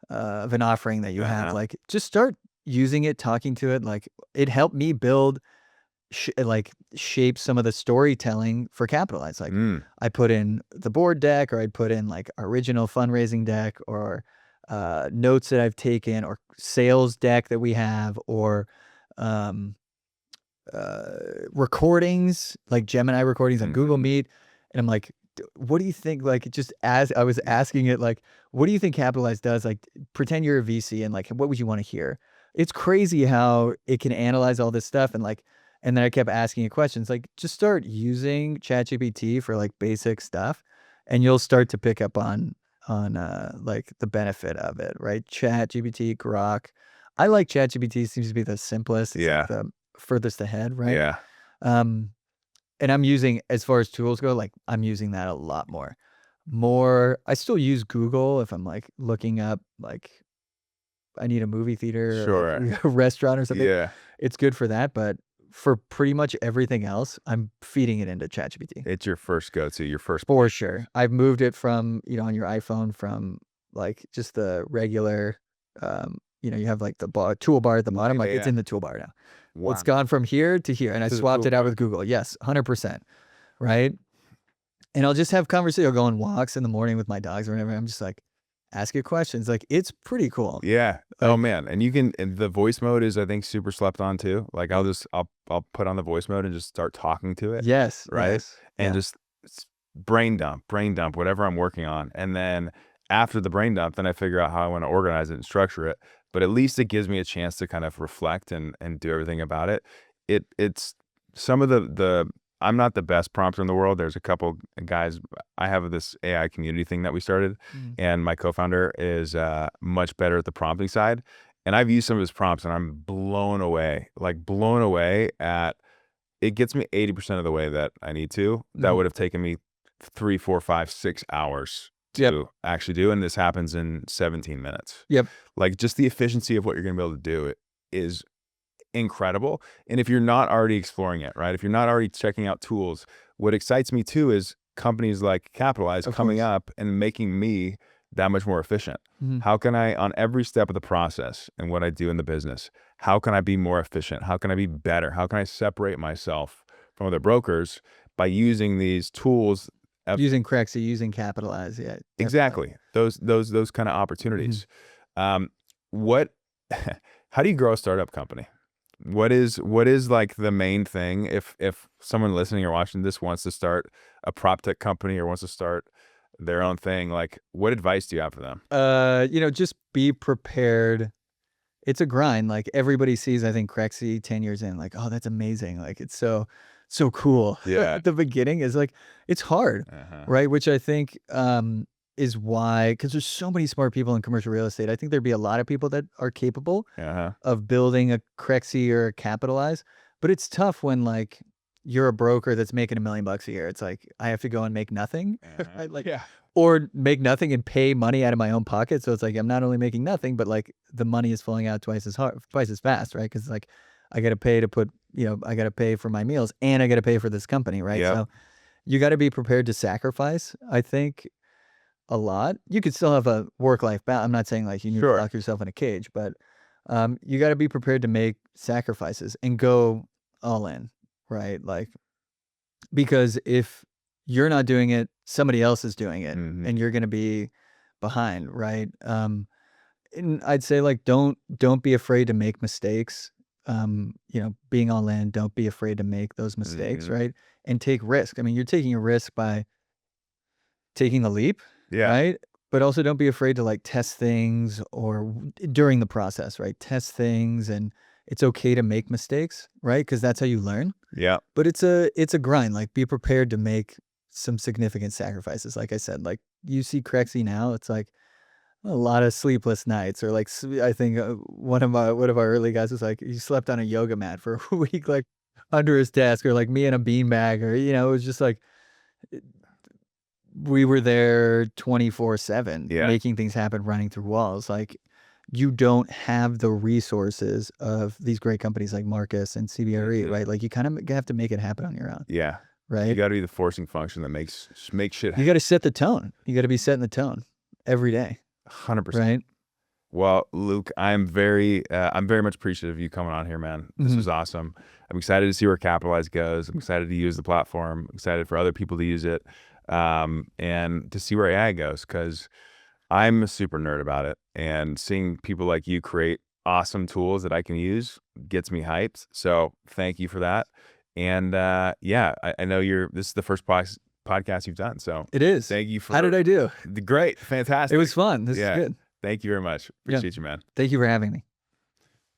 of an offering that you have. Uh-huh. Like just start using it, talking to it. Like it helped me build shape some of the storytelling for Capitalize. Like Mm. I put in the board deck, or I'd put in like original fundraising deck, or notes that I've taken, or sales deck that we have, or um, recordings, like Gemini recordings on Google Mhm. Meet. And I'm like, what do you think? Like, just as I was asking it, like, what do you think Capitalize does? Like, pretend you're a VC, and like, what would you want to hear? It's crazy how it can analyze all this stuff. And like, and then I kept asking it questions. Like, just start using ChatGPT for like basic stuff, and you'll start to pick up on like the benefit of it, right? ChatGPT, Grok. I like ChatGPT. Seems to be the simplest. It's like Yeah. the furthest ahead, right? Yeah. Um, and I'm using, as far as tools go, like I'm using that a lot more. I still use Google if I'm like looking up, like I need a movie theater or like Sure. a restaurant or something. Yeah. It's good for that, but for pretty much everything else, I'm feeding it into ChatGPT. It's your first go-to, your first For pick. sure. I've moved it from, on your iPhone, from like just the regular, you have like the toolbar at the bottom, like it's Yeah. in the toolbar now. Well, it's Wow. gone from here to here, and I To the swapped it out toolbar. with Google. Yes, 100%. Right? And I'll just have conversation. I'll go on walks in the morning with my dogs or whatever. I'm just like, ask it questions. Like, it's pretty cool. Yeah. Oh Like, man. And the voice mode is, I think, super slept on too. Like I'll put on the voice mode and just start talking to it. yes, Right. yes, And yeah. just brain dump, whatever I'm working on. And then after the brain dump, then I figure out how I want to organize it and structure it. But at least it gives me a chance to kind of reflect and do everything about it. It's some of the I'm not the best prompter in the world. There's a couple guys. I have this AI community thing that we started, Mhm. and my co-founder is much better at the prompting side. And I've used some of his prompts, and I'm blown away, at it gets me 80% of the way that I need to. That Mhm. would have taken me 3, 4, 5, 6 hours Yep, to actually do, and this happens in 17 minutes. yep. Like just the efficiency of what you're going to be able to do is incredible. And if you're not already exploring it, right? If you're not already checking out tools, what excites me too is companies like Capitalize Of coming course. up and making me that much more efficient. Mhm. How can I, on every step of the process and what I do in the business, how can I be more efficient? How can I be better? How can I separate myself from other brokers by using these tools? Using CREXi, using Capitalize. Yeah, definitely. Exactly. Those kind of Mhm. opportunities. What how do you grow a startup company? What is like the main thing if someone listening or watching this wants to start a PropTech company or wants to start their own thing, like what advice do you have for them? Just be prepared. It's a grind. Like everybody sees, I think, CREXi 10 years in, like, oh, that's amazing. Like it's so cool. Yeah. At the beginning is like it's hard, Uh-huh. right? Which I think is why, because there's so many smart people in commercial real estate. I think there'd be a lot of people that are capable of building a CREXi or a Capitalize, but it's tough when like you're a broker that's making $1 million a year. It's like I have to go and make nothing, right? Like, or make nothing and pay money out of my own pocket. So it's like I'm not only making nothing, but like the money is flowing out twice as fast, right? Because like I got to pay to put, I got to pay for my meals and I got to pay for this company, right? So you got to be prepared to sacrifice, I think, a lot. You could still have a work-life balance. I'm not saying like you need to lock yourself in a cage, but you got to be prepared to make sacrifices and go all in, right? Like, because if you're not doing it, somebody else is doing it, and you're going to be behind, right? And I'd say like don't be afraid to make mistakes. Being all in, don't be afraid to make those mistakes, right? And take risk. I mean, you're taking a risk by taking a leap, right? But also don't be afraid to like test things or during the process, right? Test things, and it's okay to make mistakes, right? Because that's how you learn. But it's a grind. Like be prepared to make some significant sacrifices. Like I said, like you see CREXi now, it's like a lot of sleepless nights, or like I think one of our early guys was like he slept on a yoga mat for a week, like under his desk, or like me in a beanbag, or it was just like we were there 24/7 making things happen, running through walls. Like you don't have the resources of these great companies like Marcus and CBRE, right? Like you kind of have to make it happen on your own. Right. You got to be the forcing function that makes shit happen. You got to set the tone. You got to be setting the tone every day. 100%. Right. Well, Luke, I'm very much appreciative of you coming on here, man. This was awesome. I'm excited to see where Capitalize goes. I'm excited to use the platform. I'm excited for other people to use it, and to see where AI goes, because I'm a super nerd about it. And seeing people like you create awesome tools that I can use gets me hyped. So thank you for that. And I know this is the first podcast you've done. So it is. Thank you for. How did I do? Great. Fantastic. It was fun. This is good. Thank you very much. Appreciate you, man. Thank you for having me.